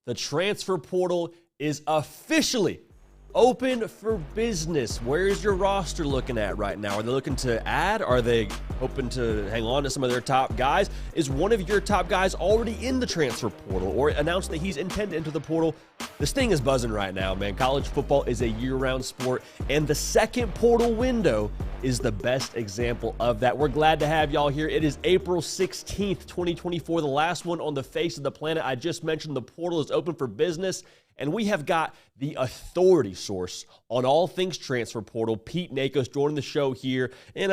The transfer portal is officially open for business. Where's your roster looking at right now? Are they looking to add? Are they hoping to hang on to some of their top guys? Is one of your top guys already in the transfer portal or announced that he's intended to enter the portal? This thing is buzzing right now, man. College football is a year-round sport, and the second portal window is the best example of that. We're glad to have y'all here. It is April 16th, 2024, the last one on the face of the planet. I just mentioned the portal is open for business, and we have got the authority source on all things transfer portal, Pete Nakos, joining the show here in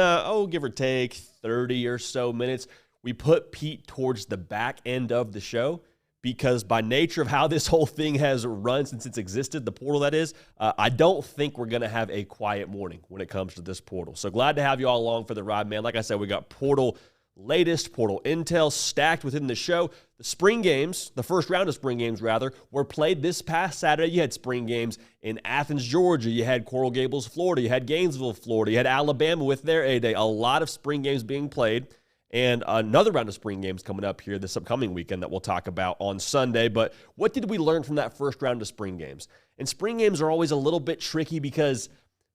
give or take 30 or so minutes. We put Pete towards the back end of the show because by nature of how this whole thing has run since it's existed, the portal that is, I don't think we're going to have a quiet morning when it comes to this portal. So glad to have you all along for the ride, man. Like I said, we got portal intel stacked within the show. The spring games, the first round of spring games rather, were played this past Saturday. You had spring games in Athens, Georgia. You had Coral Gables, Florida. You had Gainesville, Florida. You had Alabama with their A-Day. A lot of spring games being played. And another round of spring games coming up here this upcoming weekend that we'll talk about on Sunday. But what did we learn from that first round of spring games? And spring games are always a little bit tricky because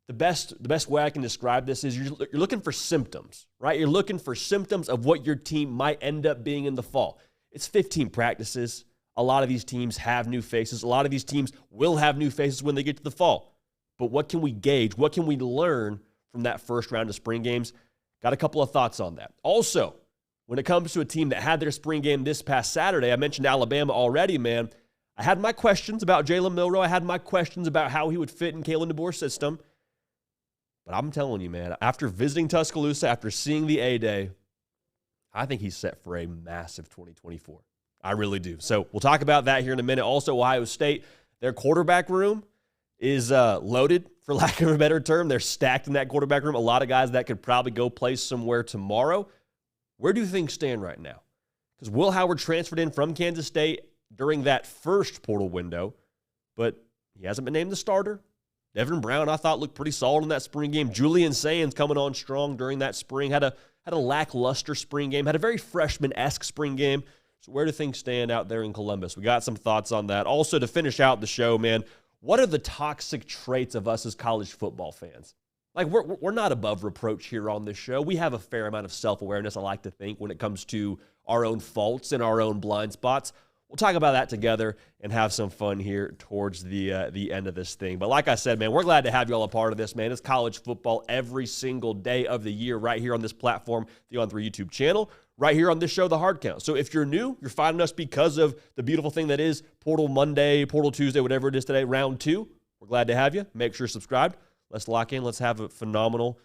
the best way I can describe this is you're looking for symptoms, right? You're looking for symptoms of what your team might end up being in the fall. It's 15 practices. A lot of these teams have new faces. A lot of these teams will have new faces when they get to the fall. But what can we gauge? What can we learn from that first round of spring games? Got a couple of thoughts on that. Also, when it comes to a team that had their spring game this past Saturday, I mentioned Alabama already, man. I had my questions about Jalen Milroe. I had my questions about how he would fit in Kalen DeBoer's system. But I'm telling you, man, after visiting Tuscaloosa, after seeing the A-Day, I think he's set for a massive 2024. I really do. So we'll talk about that here in a minute. Also, Ohio State, their quarterback room is loaded, for lack of a better term. They're stacked in that quarterback room. A lot of guys that could probably go play somewhere tomorrow. Where do things stand right now? Because Will Howard transferred in from Kansas State during that first portal window, but he hasn't been named the starter. Devin Brown, I thought, looked pretty solid in that spring game. Julian Sands coming on strong during that spring. Had a lackluster spring game. Had a very freshman-esque spring game. So where do things stand out there in Columbus? We got some thoughts on that. Also, to finish out the show, man, what are the toxic traits of us as college football fans? Like, we're not above reproach here on this show. We have a fair amount of self-awareness, I like to think, when it comes to our own faults and our own blind spots. We'll talk about that together and have some fun here towards the end of this thing. But like I said, man, we're glad to have you all a part of this, man. It's college football every single day of the year right here on this platform, the On3 YouTube channel, right here on this show, The Hard Count. So if you're new, you're finding us because of the beautiful thing that is Portal Monday, Portal Tuesday, whatever it is today, round 2. We're glad to have you. Make sure you're subscribed. Let's lock in. Let's have a phenomenal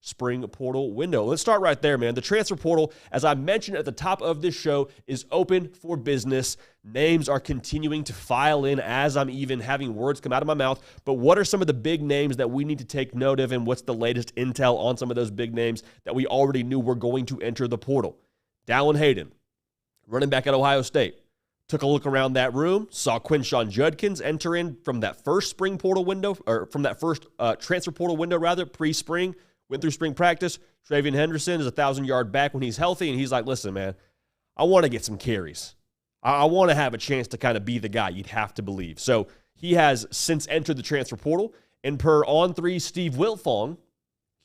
spring portal window. Let's start right there, man. The transfer portal, as I mentioned at the top of this show, is open for business. Names are continuing to file in as I'm even having words come out of my mouth. But what are some of the big names that we need to take note of, and what's the latest intel on some of those big names that we already knew were going to enter the portal? Dallin Hayden, running back at Ohio State. Took a look around that room, saw Quinshon Judkins enter in from that first spring portal window, or from that first transfer portal window, rather, pre-spring. Went through spring practice. Travion Henderson is a 1,000-yard back when he's healthy, and he's like, listen, man, I want to get some carries. I want to have a chance to kind of be the guy, you'd have to believe. So he has since entered the transfer portal, and per On3 Steve Wiltfong,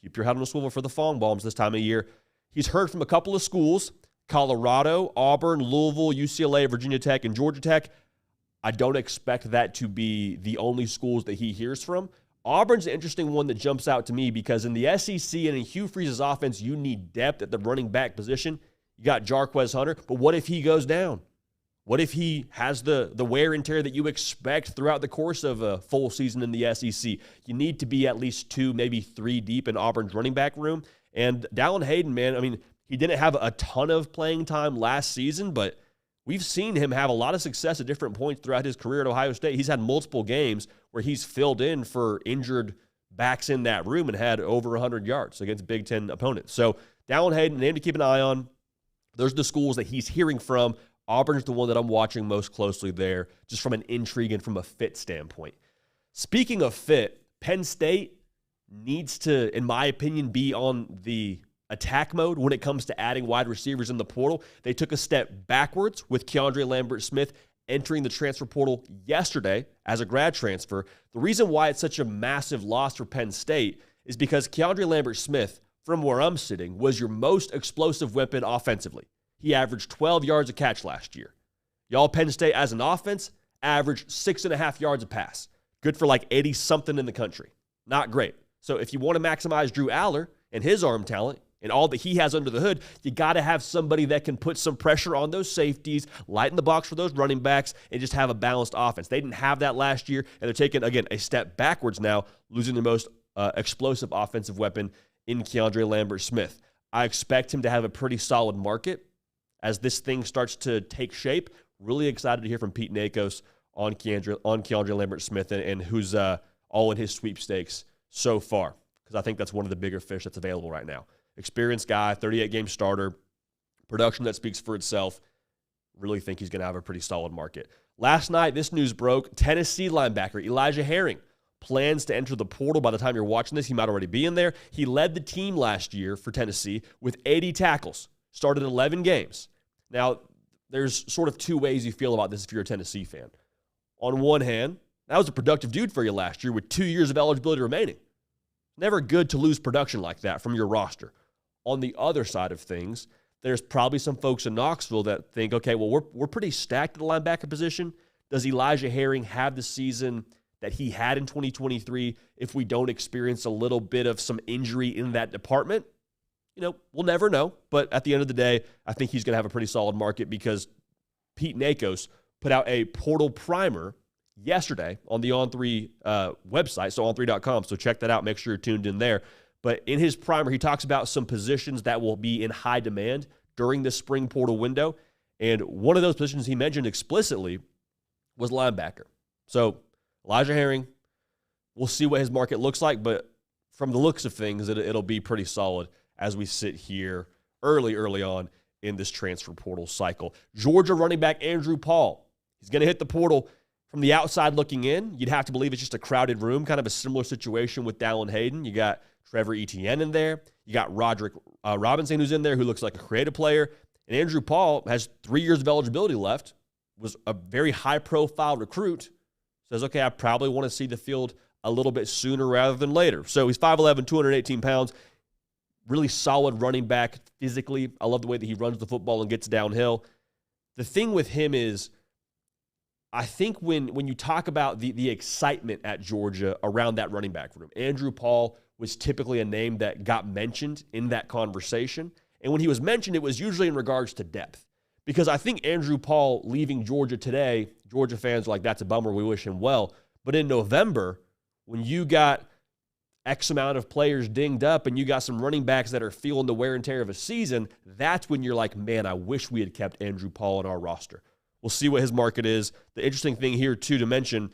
keep your head on a swivel for the Fong bombs this time of year, he's heard from a couple of schools, Colorado, Auburn, Louisville, UCLA, Virginia Tech, and Georgia Tech. I don't expect that to be the only schools that he hears from. Auburn's an interesting one that jumps out to me because in the SEC and in Hugh Freeze's offense, you need depth at the running back position. You got Jarquez Hunter, but what if he goes down? What if he has the wear and tear that you expect throughout the course of a full season in the SEC? You need to be at least 2, maybe 3 deep in Auburn's running back room. And Dallin Hayden, man, I mean, he didn't have a ton of playing time last season, but we've seen him have a lot of success at different points throughout his career at Ohio State. He's had multiple games where he's filled in for injured backs in that room and had over 100 yards against Big Ten opponents. So Dallin Hayden, a name to keep an eye on. Those are the schools that he's hearing from. Auburn's the one that I'm watching most closely there, just from an intrigue and from a fit standpoint. Speaking of fit, Penn State needs to, in my opinion, be on the attack mode when it comes to adding wide receivers in the portal. They took a step backwards with Keandre Lambert-Smith entering the transfer portal yesterday as a grad transfer. The reason why it's such a massive loss for Penn State is because Keandre Lambert-Smith, from where I'm sitting, was your most explosive weapon offensively. He averaged 12 yards a catch last year. Y'all, Penn State as an offense averaged 6.5 yards a pass. Good for like 80-something in the country. Not great. So if you want to maximize Drew Aller and his arm talent and all that he has under the hood, you got to have somebody that can put some pressure on those safeties, lighten the box for those running backs, and just have a balanced offense. They didn't have that last year, and they're taking, again, a step backwards now, losing the most explosive offensive weapon in Keandre Lambert-Smith. I expect him to have a pretty solid market as this thing starts to take shape. Really excited to hear from Pete Nakos on Keandre Lambert-Smith and who's all in his sweepstakes so far, because I think that's one of the bigger fish that's available right now. Experienced guy, 38-game starter, production that speaks for itself. Really think he's going to have a pretty solid market. Last night, this news broke. Tennessee linebacker Elijah Herring plans to enter the portal. By the time you're watching this, he might already be in there. He led the team last year for Tennessee with 80 tackles, started 11 games. Now, there's sort of two ways you feel about this if you're a Tennessee fan. On one hand, that was a productive dude for you last year with 2 years of eligibility remaining. Never good to lose production like that from your roster. On the other side of things, there's probably some folks in Knoxville that think, okay, well, we're pretty stacked at the linebacker position. Does Elijah Herring have the season that he had in 2023 if we don't experience a little bit of some injury in that department? You know, we'll never know. But at the end of the day, I think he's going to have a pretty solid market because Pete Nakos put out a portal primer yesterday on the On3 website, so on3.com. So check that out. Make sure you're tuned in there. But in his primer, he talks about some positions that will be in high demand during the spring portal window. And one of those positions he mentioned explicitly was linebacker. So Elijah Herring, we'll see what his market looks like. But from the looks of things, it'll be pretty solid as we sit here early on in this transfer portal cycle. Georgia running back Andrew Paul, he's going to hit the portal. From the outside looking in, you'd have to believe it's just a crowded room, kind of a similar situation with Dallin Hayden. You got Trevor Etienne in there. You got Roderick Robinson who's in there who looks like a creative player. And Andrew Paul has 3 years of eligibility left, was a very high-profile recruit. Says, okay, I probably want to see the field a little bit sooner rather than later. So he's 5'11", 218 pounds, really solid running back physically. I love the way that he runs the football and gets downhill. The thing with him is, I think when you talk about the excitement at Georgia around that running back room, Andrew Paul was typically a name that got mentioned in that conversation. And when he was mentioned, it was usually in regards to depth. Because I think Andrew Paul leaving Georgia today, Georgia fans are like, that's a bummer, we wish him well. But in November, when you got X amount of players dinged up and you got some running backs that are feeling the wear and tear of a season, that's when you're like, man, I wish we had kept Andrew Paul on our roster. We'll see what his market is. The interesting thing here, too, to mention,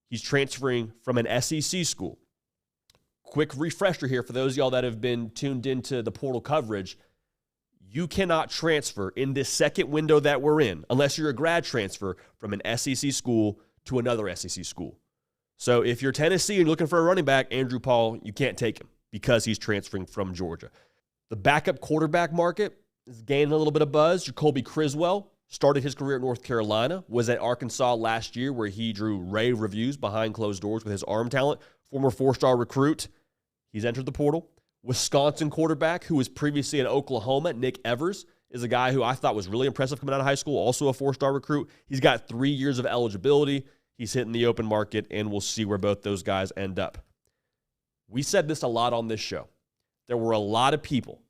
he's transferring from an SEC school. Quick refresher here for those of y'all that have been tuned into the portal coverage. You cannot transfer in this second window that we're in unless you're a grad transfer from an SEC school to another SEC school. So if you're Tennessee and you're looking for a running back, Andrew Paul, you can't take him because he's transferring from Georgia. The backup quarterback market is gaining a little bit of buzz. Jacoby Criswell started his career at North Carolina, was at Arkansas last year where he drew rave reviews behind closed doors with his arm talent. Former 4-star recruit. He's entered the portal. Wisconsin quarterback who was previously at Oklahoma, Nick Evers, is a guy who I thought was really impressive coming out of high school, also a 4-star recruit. He's got 3 years of eligibility. He's hitting the open market, and we'll see where both those guys end up. We said this a lot on this show. There were a lot of people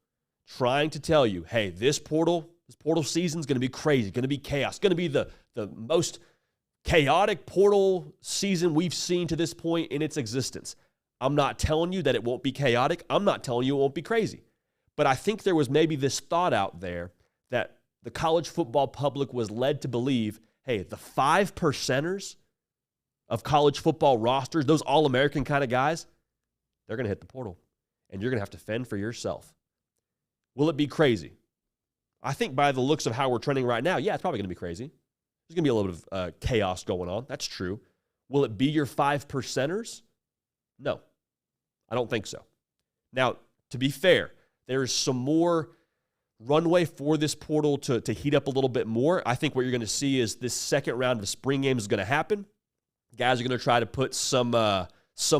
trying to tell you, hey, this portal season is going to be crazy, going to be chaos, going to be the most chaotic portal season we've seen to this point in its existence. I'm not telling you that it won't be chaotic. I'm not telling you it won't be crazy. But I think there was maybe this thought out there that the college football public was led to believe, hey, the 5%ers of college football rosters, those All-American kind of guys, they're going to hit the portal, and you're going to have to fend for yourself. Will it be crazy? I think by the looks of how we're trending right now, yeah, it's probably going to be crazy. There's going to be a little bit of chaos going on. That's true. Will it be your 5%ers? No, I don't think so. Now, to be fair, there's some more runway for this portal to heat up a little bit more. I think what you're going to see is this second round of spring games is going to happen. Guys are going to try to put some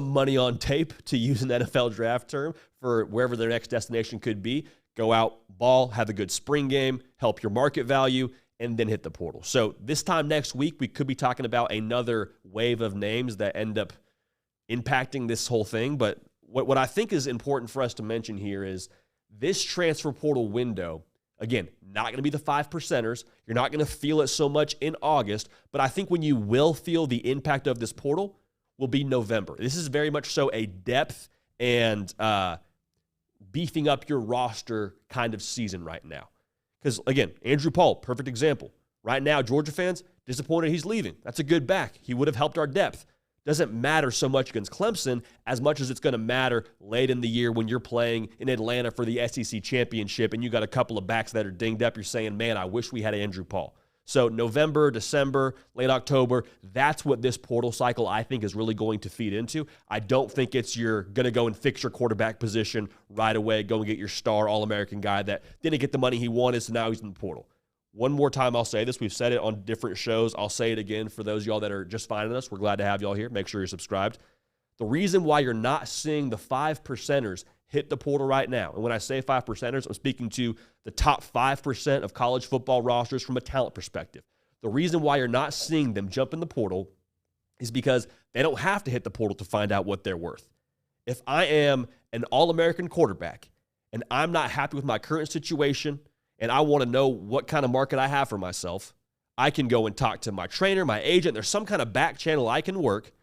money on tape, to use an NFL draft term, for wherever their next destination could be. Go out, ball, have a good spring game, help your market value, and then hit the portal. So this time next week, we could be talking about another wave of names that end up impacting this whole thing. But what I think is important for us to mention here is this transfer portal window, again, not going to be the 5%ers. You're not going to feel it so much in August, but I think when you will feel the impact of this portal will be November. This is very much so a depth and beefing up your roster kind of season right now. Because, again, Andrew Paul, perfect example. Right now, Georgia fans, disappointed he's leaving. That's a good back. He would have helped our depth. Doesn't matter so much against Clemson as much as it's going to matter late in the year when you're playing in Atlanta for the SEC championship and you got a couple of backs that are dinged up. You're saying, man, I wish we had Andrew Paul. So November, December, late October, that's what this portal cycle I think is really going to feed into. I don't think it's you're going to go and fix your quarterback position right away, go and get your star All-American guy that didn't get the money he wanted, so now he's in the portal. One more time, I'll say this. We've said it on different shows. I'll say it again for those of y'all that are just finding us. We're glad to have y'all here. Make sure you're subscribed. The reason why you're not seeing the 5%ers hit the portal right now, and when I say 5%ers, I'm speaking to the top 5% of college football rosters from a talent perspective. The reason why you're not seeing them jump in the portal is because they don't have to hit the portal to find out what they're worth. If I am an All-American quarterback and I'm not happy with my current situation, and I want to know what kind of market I have for myself, I can go and talk to my trainer, my agent. There's some kind of back channel I can work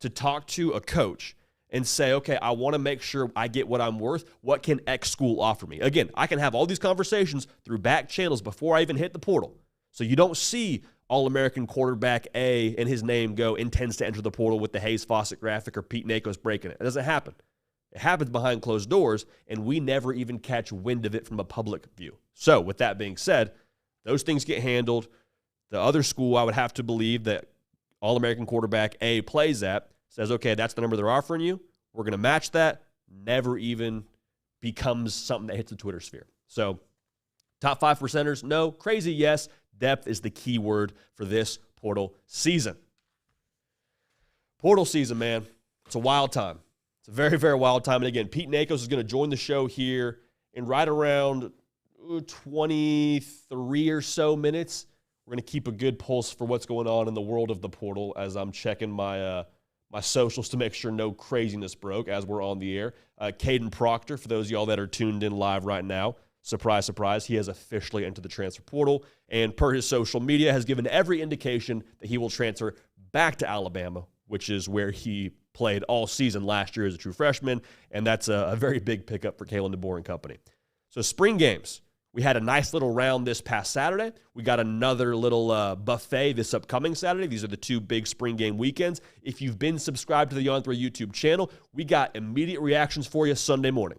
to talk to a coach and say, okay, I want to make sure I get what I'm worth. What can X school offer me? Again, I can have all these conversations through back channels before I even hit the portal. So you don't see All-American quarterback A and his name go, intends to enter the portal with the Hayes Fawcett graphic or Pete Nakos breaking it. It doesn't happen. It happens behind closed doors, and we never even catch wind of it from a public view. So with that being said, those things get handled. The other school, I would have to believe that All-American quarterback A plays at, says, okay, that's the number they're offering you. We're going to match that. Never even becomes something that hits the Twitter sphere. So top 5%ers, no. Crazy, yes. Depth is the key word for this portal season. Portal season, man. It's a wild time. It's a very, very wild time. And again, Pete Nakos is going to join the show here in right around 23 or so minutes. We're going to keep a good pulse for what's going on in the world of the portal as I'm checking my my socials to make sure no craziness broke as we're on the air. Caden Proctor, for those of y'all that are tuned in live right now, surprise, surprise, he has officially entered the transfer portal, and per his social media has given every indication that he will transfer back to Alabama, which is where he played all season last year as a true freshman, and that's a very big pickup for Kalen DeBoer and company. So spring games. We had a nice little round this past Saturday. We got another little buffet this upcoming Saturday. These are the two big spring game weekends. If you've been subscribed to the On3 YouTube channel, we got immediate reactions for you Sunday morning.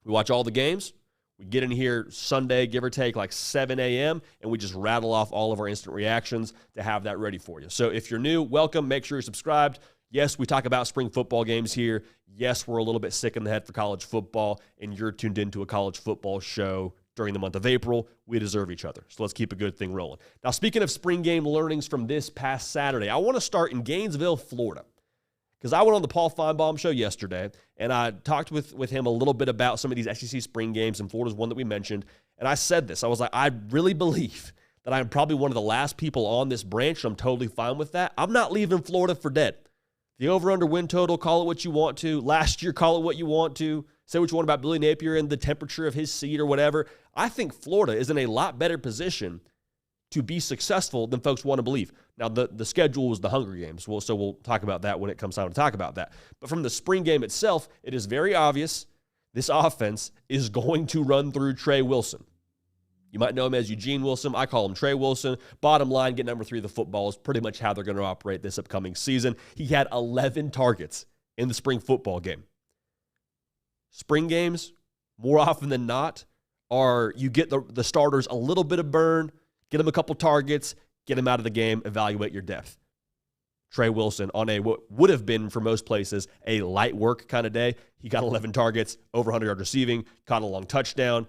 We watch all the games. We get in here Sunday, give or take, like 7 a.m., and we just rattle off all of our instant reactions to have that ready for you. So if you're new, welcome. Make sure you're subscribed. Yes, we talk about spring football games here. Yes, we're a little bit sick in the head for college football, and you're tuned into a college football show during the month of April. We deserve each other. So let's keep a good thing rolling. Now, speaking of spring game learnings from this past Saturday, I want to start in Gainesville, Florida, because I went on the Paul Feinbaum show yesterday, and I talked with him a little bit about some of these SEC spring games, and Florida's one that we mentioned, and I said this. I was like, I really believe that I'm probably one of the last people on this branch, so I'm totally fine with that. I'm not leaving Florida for dead. The over-under win total, call it what you want to. Last year, call it what you want to. Say what you want about Billy Napier and the temperature of his seat or whatever. I think Florida is in a lot better position to be successful than folks want to believe. Now, the schedule was the Hunger Games, so we'll talk about that when it comes time to talk about that. But from the spring game itself, it is very obvious this offense is going to run through Trey Wilson. You might know him as Eugene Wilson. I call him Trey Wilson. Bottom line, get number 3 of the football is pretty much how they're going to operate this upcoming season. He had 11 targets in the spring football game. Spring games, more often than not, are you get the starters a little bit of burn, get them a couple targets, get them out of the game, evaluate your depth. Trey Wilson on a what would have been for most places a light work kind of day. He got 11 targets, over 100 yards receiving, caught a long touchdown,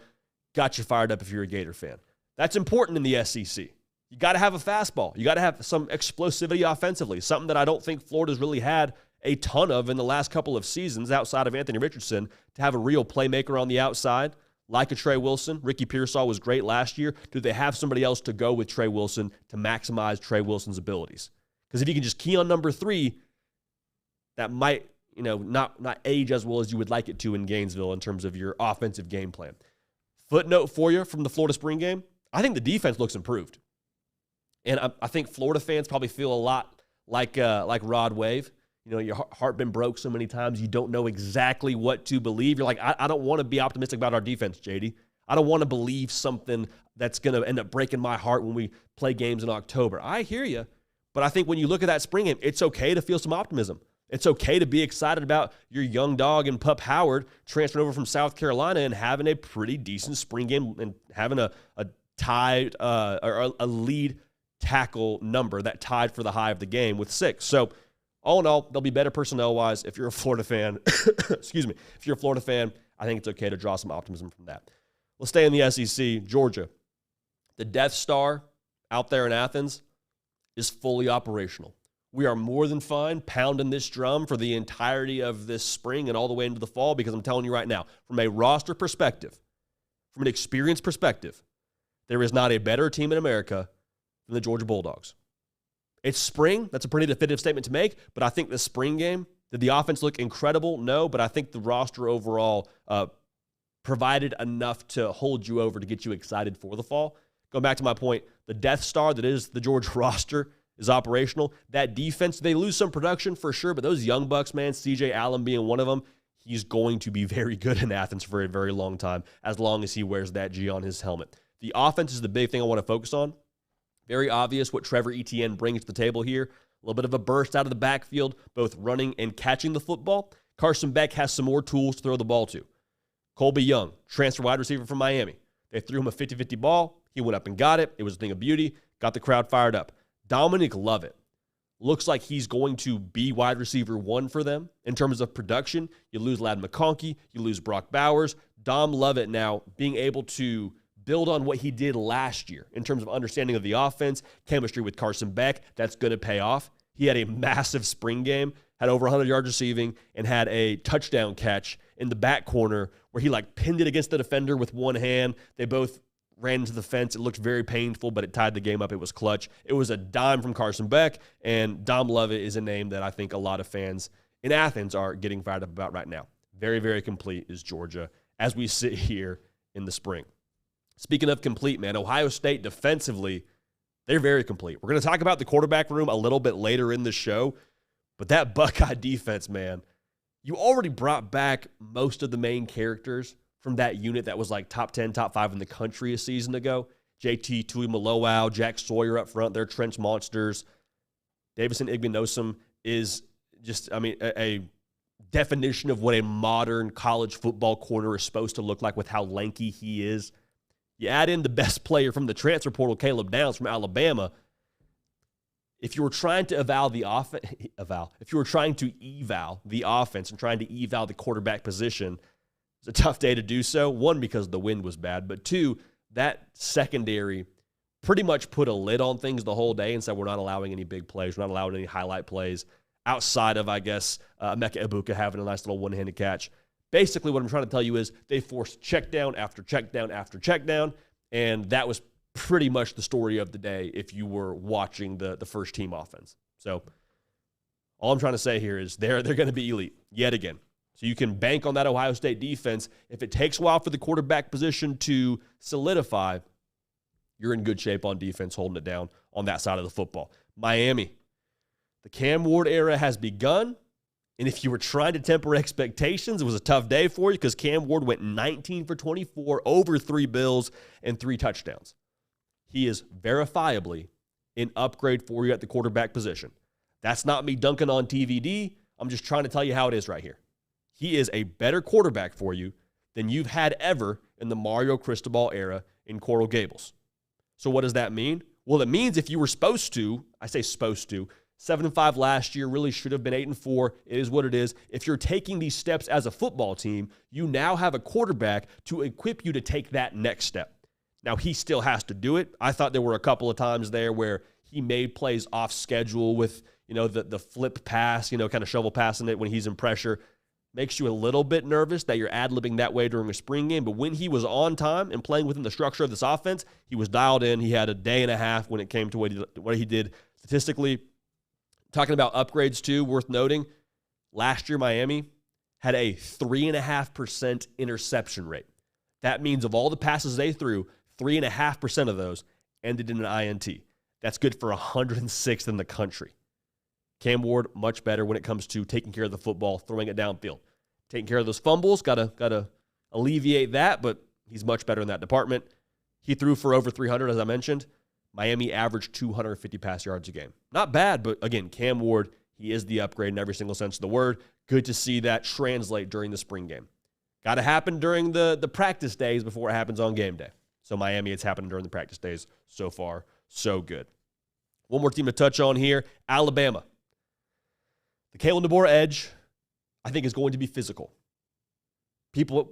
got you fired up if you're a Gator fan. That's important in the SEC. You got to have a fastball. You got to have some explosivity offensively, something that I don't think Florida's really had a ton of in the last couple of seasons outside of Anthony Richardson, to have a real playmaker on the outside like a Trey Wilson. Ricky Pearsall was great last year. Do they have somebody else to go with Trey Wilson to maximize Trey Wilson's abilities? Because if you can just key on number 3, that might, not age as well as you would like it to in Gainesville in terms of your offensive game plan. Footnote for you from the Florida spring game, I think the defense looks improved. And I think Florida fans probably feel a lot like Rod Wave. Your heart been broke so many times, you don't know exactly what to believe. You're like, I don't want to be optimistic about our defense, JD. I don't want to believe something that's going to end up breaking my heart when we play games in October. I hear you, but I think when you look at that spring game, it's okay to feel some optimism. It's okay to be excited about your young dog and Pup Howard transferring over from South Carolina and having a pretty decent spring game and having a tied or a lead tackle number that tied for the high of the game with 6. So all in all, they'll be better personnel-wise. If you're a Florida fan, excuse me, if you're a Florida fan, I think it's okay to draw some optimism from that. Let's stay in the SEC. Georgia, the Death Star out there in Athens is fully operational. We are more than fine pounding this drum for the entirety of this spring and all the way into the fall, because I'm telling you right now, from a roster perspective, from an experience perspective, there is not a better team in America than the Georgia Bulldogs. It's spring. That's a pretty definitive statement to make, but I think the spring game, did the offense look incredible? No, but I think the roster overall provided enough to hold you over to get you excited for the fall. Going back to my point, the Death Star that is the Georgia roster is operational. That defense, they lose some production for sure, but those young bucks, man, CJ Allen being one of them, he's going to be very good in Athens for a very long time, as long as he wears that G on his helmet. The offense is the big thing I want to focus on. Very obvious what Trevor Etienne brings to the table here. A little bit of a burst out of the backfield, both running and catching the football. Carson Beck has some more tools to throw the ball to. Colby Young, transfer wide receiver from Miami. They threw him a 50-50 ball. He went up and got it. It was a thing of beauty. Got the crowd fired up. Dominic Lovett looks like he's going to be wide receiver 1 for them in terms of production. You lose Ladd McConkey. You lose Brock Bowers. Dom Lovett now being able to build on what he did last year in terms of understanding of the offense, chemistry with Carson Beck. That's going to pay off. He had a massive spring game, had over 100 yards receiving, and had a touchdown catch in the back corner where he pinned it against the defender with one hand. They both ran into the fence. It looked very painful, but it tied the game up. It was clutch. It was a dime from Carson Beck, and Dom Lovett is a name that I think a lot of fans in Athens are getting fired up about right now. Very, very complete is Georgia as we sit here in the spring. Speaking of complete, man, Ohio State defensively, they're very complete. We're going to talk about the quarterback room a little bit later in the show, but that Buckeye defense, man, you already brought back most of the main characters from that unit that was top 10, top 5 in the country a season ago. JT Tuimoloau, Jack Sawyer up front, they're trench monsters. Davison Igbenogson is just, a definition of what a modern college football corner is supposed to look like with how lanky he is. You add in the best player from the transfer portal, Caleb Downs from Alabama. If you were trying to eval the offense and trying to eval the quarterback position, it's a tough day to do so. 1, because the wind was bad, but 2, that secondary pretty much put a lid on things the whole day and said we're not allowing any big plays, we're not allowing any highlight plays outside of, Emeka Egbuka having a nice little one-handed catch. Basically, what I'm trying to tell you is they forced check down after check down after check down, and that was pretty much the story of the day if you were watching the first team offense. So all I'm trying to say here is they're going to be elite yet again. So you can bank on that Ohio State defense. If it takes a while for the quarterback position to solidify, you're in good shape on defense holding it down on that side of the football. Miami, the Cam Ward era has begun. And if you were trying to temper expectations, it was a tough day for you because Cam Ward went 19 for 24, over 3 bills, and 3 touchdowns. He is verifiably an upgrade for you at the quarterback position. That's not me dunking on TVD. I'm just trying to tell you how it is right here. He is a better quarterback for you than you've had ever in the Mario Cristobal era in Coral Gables. So what does that mean? Well, it means if you were supposed to, I say supposed to, 7-5 last year, really should have been 8-4. It is what it is. If you're taking these steps as a football team, you now have a quarterback to equip you to take that next step. Now, he still has to do it. I thought there were a couple of times there where he made plays off schedule with, the flip pass, kind of shovel passing it when he's in pressure. Makes you a little bit nervous that you're ad-libbing that way during a spring game. But when he was on time and playing within the structure of this offense, he was dialed in. He had a day and a half when it came to what he did statistically. Talking about upgrades, too, worth noting, last year Miami had a 3.5% interception rate. That means of all the passes they threw, 3.5% of those ended in an INT. That's good for 106th in the country. Cam Ward, much better when it comes to taking care of the football, throwing it downfield. Taking care of those fumbles, gotta alleviate that, but he's much better in that department. He threw for over 300, as I mentioned. Miami averaged 250 pass yards a game. Not bad, but again, Cam Ward, he is the upgrade in every single sense of the word. Good to see that translate during the spring game. Got to happen during the practice days before it happens on game day. So Miami, it's happening during the practice days. So far, so good. One more team to touch on here, Alabama. The Kalen DeBoer edge, I think, is going to be physical. People,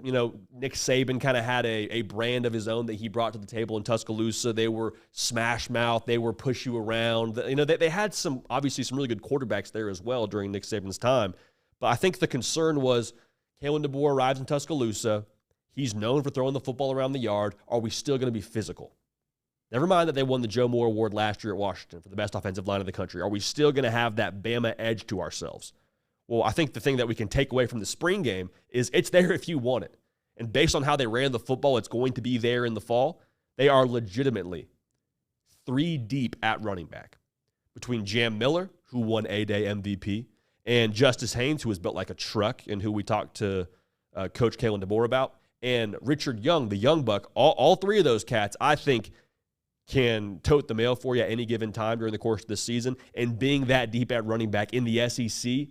Nick Saban kind of had a brand of his own that he brought to the table in Tuscaloosa. They were smash mouth. They were push you around. They had obviously some really good quarterbacks there as well during Nick Saban's time. But I think the concern was Kalen DeBoer arrives in Tuscaloosa. He's known for throwing the football around the yard. Are we still going to be physical? Never mind that they won the Joe Moore Award last year at Washington for the best offensive line in the country. Are we still going to have that Bama edge to ourselves? Well, I think the thing that we can take away from the spring game is it's there if you want it. And based on how they ran the football, it's going to be there in the fall. They are legitimately 3 deep at running back. Between Jam Miller, who won A-Day MVP, and Justice Haynes, who was built like a truck and who we talked to Coach Kalen DeBoer about, and Richard Young, the young buck, all 3 of those cats, I think, can tote the mail for you at any given time during the course of this season. And being that deep at running back in the SEC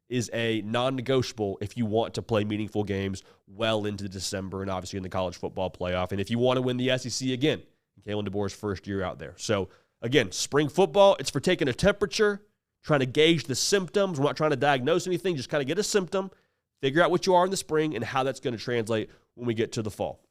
is a non-negotiable if you want to play meaningful games well into December and obviously in the college football playoff. And if you want to win the SEC again, Kalen DeBoer's first year out there. So, again, spring football, it's for taking a temperature, trying to gauge the symptoms. We're not trying to diagnose anything, just kind of get a symptom, figure out what you are in the spring and how that's going to translate when we get to the fall.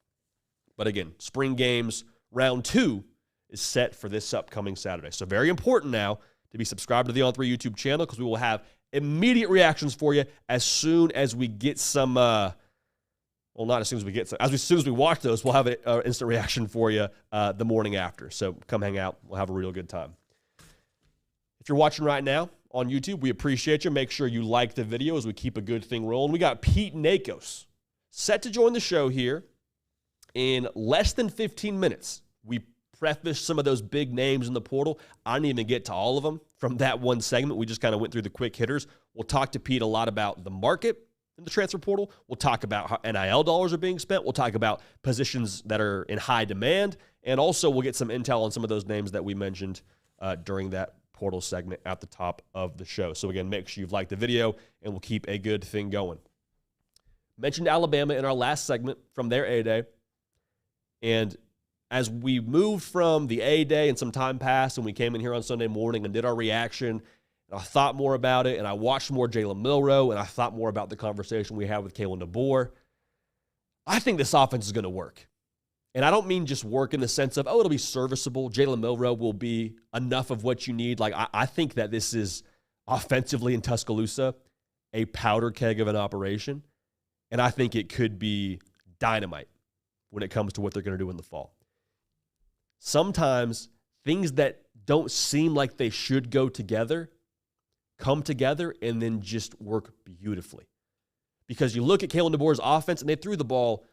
But again, spring games, round 2, is set for this upcoming Saturday. So very important now to be subscribed to the On3 YouTube channel because we will have immediate reactions for you as soon as we get some, not as soon as we get some, as soon as we watch those, we'll have an instant reaction for you the morning after. So come hang out. We'll have a real good time. If you're watching right now on YouTube, we appreciate you. Make sure you like the video as we keep a good thing rolling. We got Pete Nakos set to join the show here in less than 15 minutes. We preface some of those big names in the portal. I didn't even get to all of them from that one segment. We just kind of went through the quick hitters. We'll talk to Pete a lot about the market in the transfer portal. We'll talk about how NIL dollars are being spent. We'll talk about positions that are in high demand. And also we'll get some intel on some of those names that we mentioned during that portal segment at the top of the show. So again, make sure you've liked the video and we'll keep a good thing going. Mentioned Alabama in our last segment from their A-Day. And as we moved from the A-Day and some time passed and we came in here on Sunday morning and did our reaction, and I thought more about it and I watched more Jalen Milroe and I thought more about the conversation we had with Kalen DeBoer, I think this offense is going to work. And I don't mean just work in the sense of, it'll be serviceable. Jalen Milroe will be enough of what you need. Like, I think that this is offensively in Tuscaloosa a powder keg of an operation. And I think it could be dynamite when it comes to what they're going to do in the fall. Sometimes things that don't seem like they should go together come together and then just work beautifully. Because you look at Kalen DeBoer's offense, and they threw the ball,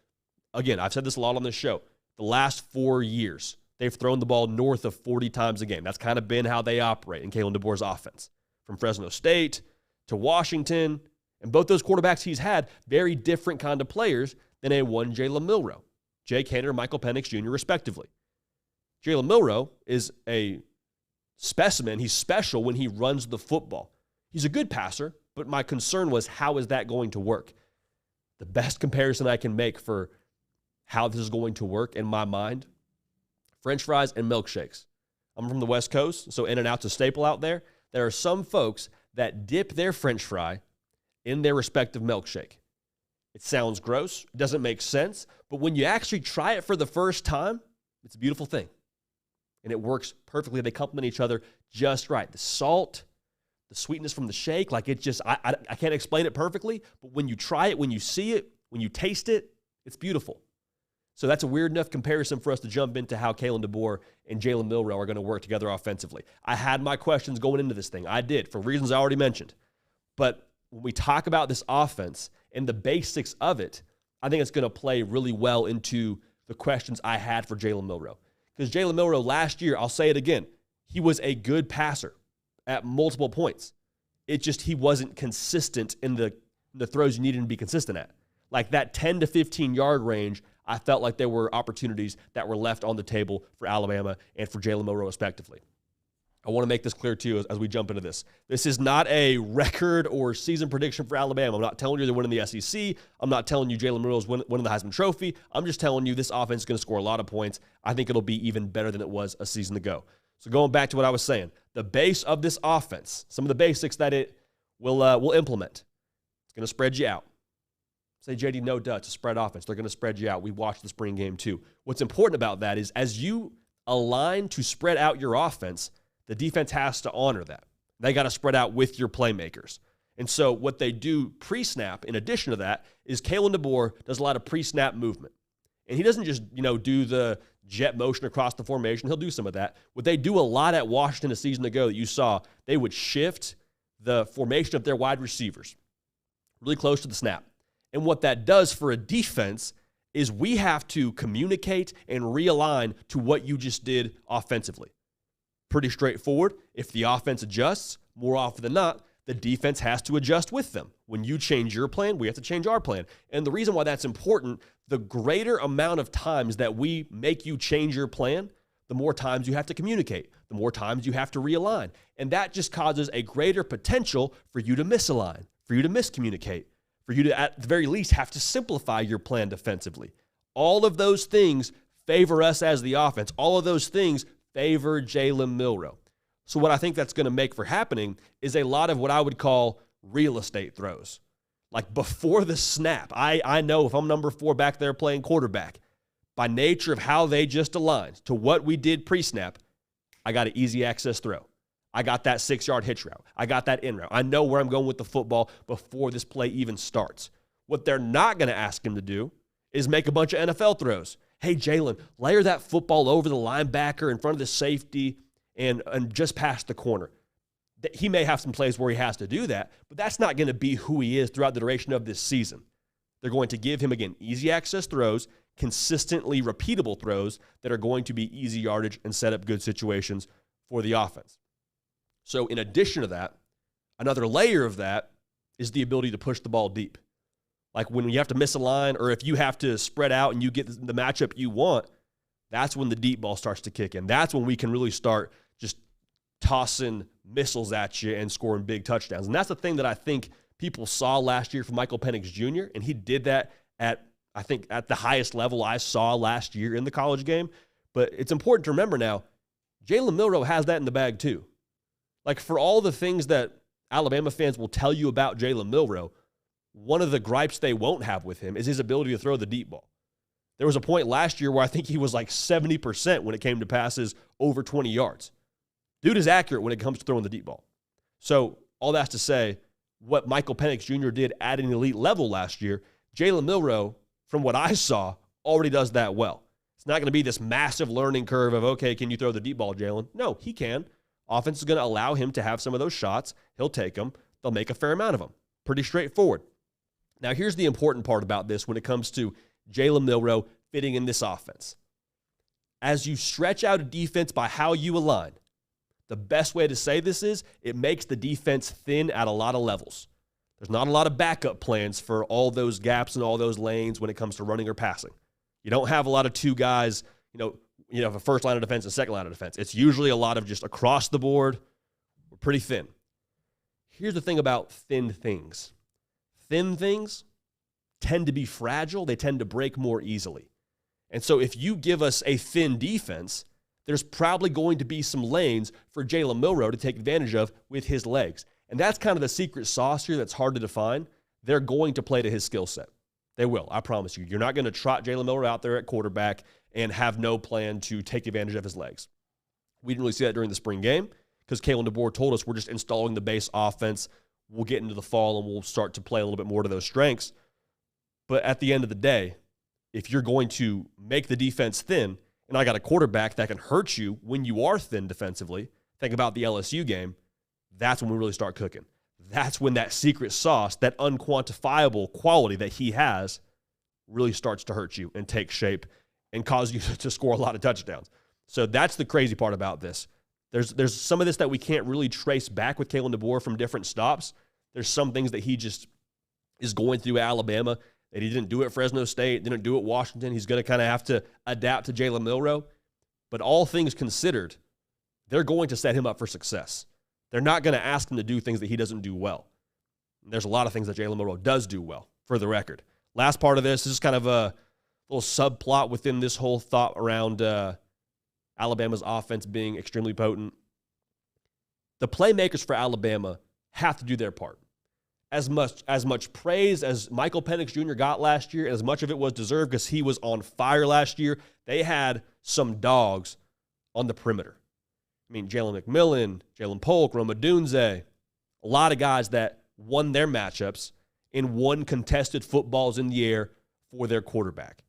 again, I've said this a lot on this show, the last 4 years, they've thrown the ball north of 40 times a game. That's kind of been how they operate in Kalen DeBoer's offense. From Fresno State to Washington, and both those quarterbacks he's had, very different kind of players than a one Jalen Milroe. Jake Haener and Michael Penix Jr., respectively. Jalen Milroe is a specimen. He's special when he runs the football. He's a good passer, but my concern was, how is that going to work? The best comparison I can make for how this is going to work in my mind, French fries and milkshakes. I'm from the West Coast, so In-N-Out's a staple out there. there are some folks that dip their French fry in their respective milkshake. It sounds gross, doesn't make sense, but when you actually try it for the first time, it's a beautiful thing. And it works perfectly. They complement each other just right. The salt, the sweetness from the shake, like it just, I can't explain it perfectly, but when you try it, when you see it, when you taste it, it's beautiful. So that's a weird enough comparison for us to jump into how Kalen DeBoer and Jalen Milroe are going to work together offensively. I had my questions going into this thing. I did, for reasons I already mentioned. But when we talk about this offense and the basics of it, I think it's going to play really well into the questions I had for Jalen Milroe. Because Jalen Milroe last year, I'll say it again, he was a good passer at multiple points. It just, he wasn't consistent in the throws you needed him to be consistent at. Like that 10 to 15 yard range, I felt like there were opportunities that were left on the table for Alabama and for Jalen Milroe respectively. I want to make this clear too as we jump into this. This is not a record or season prediction for Alabama. I'm not telling you they're winning the SEC. I'm not telling you Jalen Milroe is winning the Heisman Trophy. I'm just telling you this offense is going to score a lot of points. I think it'll be even better than it was a season ago. So going back to what I was saying, the base of this offense, some of the basics that it will implement, it's going to spread you out. Say, JD, no duh, it's a spread offense. They're going to spread you out. We watched the spring game too. What's important about that is as you align to spread out your offense, the defense has to honor that. They got to spread out with your playmakers. And so what they do pre-snap, in addition to that, is Kalen DeBoer does a lot of pre-snap movement. And he doesn't just, do the jet motion across the formation. He'll do some of that. What they do a lot at Washington a season ago that you saw, they would shift the formation of their wide receivers really close to the snap. And what that does for a defense is we have to communicate and realign to what you just did offensively. Pretty straightforward. If the offense adjusts, more often than not, the defense has to adjust with them. When you change your plan, we have to change our plan. And the reason why that's important, the greater amount of times that we make you change your plan, the more times you have to communicate, the more times you have to realign. And that just causes a greater potential for you to misalign, for you to miscommunicate, for you to, at the very least, have to simplify your plan defensively. All of those things favor us as the offense. All of those things favor Jalen Milroe. So what I think that's going to make for happening is a lot of what I would call real estate throws. Like before the snap, I know if I'm number 4 back there playing quarterback, by nature of how they just aligned to what we did pre-snap, I got an easy access throw. I got that 6-yard hitch route. I got that in route. I know where I'm going with the football before this play even starts. What they're not going to ask him to do is make a bunch of NFL throws. Hey, Jalen, layer that football over the linebacker in front of the safety and just past the corner. He may have some plays where he has to do that, but that's not going to be who he is throughout the duration of this season. They're going to give him, again, easy access throws, consistently repeatable throws that are going to be easy yardage and set up good situations for the offense. So in addition to that, another layer of that is the ability to push the ball deep. Like when you have to miss a line or if you have to spread out and you get the matchup you want, that's when the deep ball starts to kick in. That's when we can really start just tossing missiles at you and scoring big touchdowns. And that's the thing that I think people saw last year from Michael Penix Jr., and he did that at the highest level I saw last year in the college game. But it's important to remember now, Jalen Milroe has that in the bag too. Like for all the things that Alabama fans will tell you about Jalen Milroe, one of the gripes they won't have with him is his ability to throw the deep ball. There was a point last year where I think he was like 70% when it came to passes over 20 yards. Dude is accurate when it comes to throwing the deep ball. So all that's to say, what Michael Penix Jr. did at an elite level last year, Jalen Milroe, from what I saw, already does that well. It's not going to be this massive learning curve of, okay, can you throw the deep ball, Jalen? No, he can. Offense is going to allow him to have some of those shots. He'll take them. They'll make a fair amount of them. Pretty straightforward. Now, here's the important part about this when it comes to Jalen Milroe fitting in this offense. As you stretch out a defense by how you align, the best way to say this is it makes the defense thin at a lot of levels. There's not a lot of backup plans for all those gaps and all those lanes when it comes to running or passing. You don't have a lot of two guys, you have a first line of defense and second line of defense. It's usually a lot of just across the board. We're pretty thin. Here's the thing about thin things. Thin things tend to be fragile. They tend to break more easily. And so if you give us a thin defense, there's probably going to be some lanes for Jalen Milroe to take advantage of with his legs. And that's kind of the secret sauce here that's hard to define. They're going to play to his skill set. They will, I promise you. You're not going to trot Jalen Milroe out there at quarterback and have no plan to take advantage of his legs. We didn't really see that during the spring game because Kalen DeBoer told us we're just installing the base offense. We'll get into the fall and we'll start to play a little bit more to those strengths. But at the end of the day, if you're going to make the defense thin, and I got a quarterback that can hurt you when you are thin defensively, think about the LSU game, that's when we really start cooking. That's when that secret sauce, that unquantifiable quality that he has, really starts to hurt you and take shape and cause you to score a lot of touchdowns. So that's the crazy part about this. There's some of this that we can't really trace back with Kalen DeBoer from different stops. There's some things that he just is going through at Alabama that he didn't do at Fresno State, didn't do at Washington. He's going to kind of have to adapt to Jalen Milroe. But all things considered, they're going to set him up for success. They're not going to ask him to do things that he doesn't do well. And there's a lot of things that Jalen Milroe does do well, for the record. Last part of this is kind of a little subplot within this whole thought around Alabama's offense being extremely potent. The playmakers for Alabama have to do their part. As much praise as Michael Penix Jr. got last year, as much of it was deserved because he was on fire last year, they had some dogs on the perimeter. I mean, Jalen McMillan, Jalen Polk, Roma Dunze, a lot of guys that won their matchups and won contested footballs in the air for their quarterback.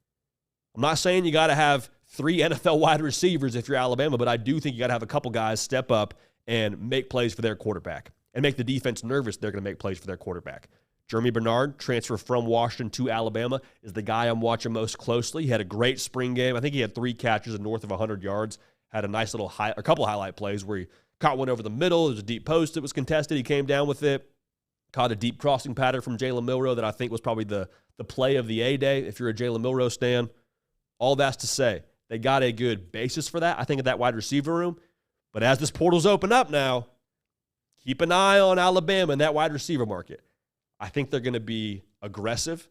I'm not saying you got to have 3 NFL wide receivers if you're Alabama, but I do think you got to have a couple guys step up and make plays for their quarterback and make the defense nervous they're going to make plays for their quarterback. Jeremy Bernard, transfer from Washington to Alabama, is the guy I'm watching most closely. He had a great spring game. I think he had 3 catches and north of 100 yards. Had a nice little a couple highlight plays where he caught one over the middle. There was a deep post that was contested. He came down with it. Caught a deep crossing pattern from Jalen Milroe that I think was probably the play of the A-Day if you're a Jalen Milroe stan. All that's to say, they got a good basis for that, I think, at that wide receiver room. But as this portal's open up now, keep an eye on Alabama and that wide receiver market. I think they're going to be aggressive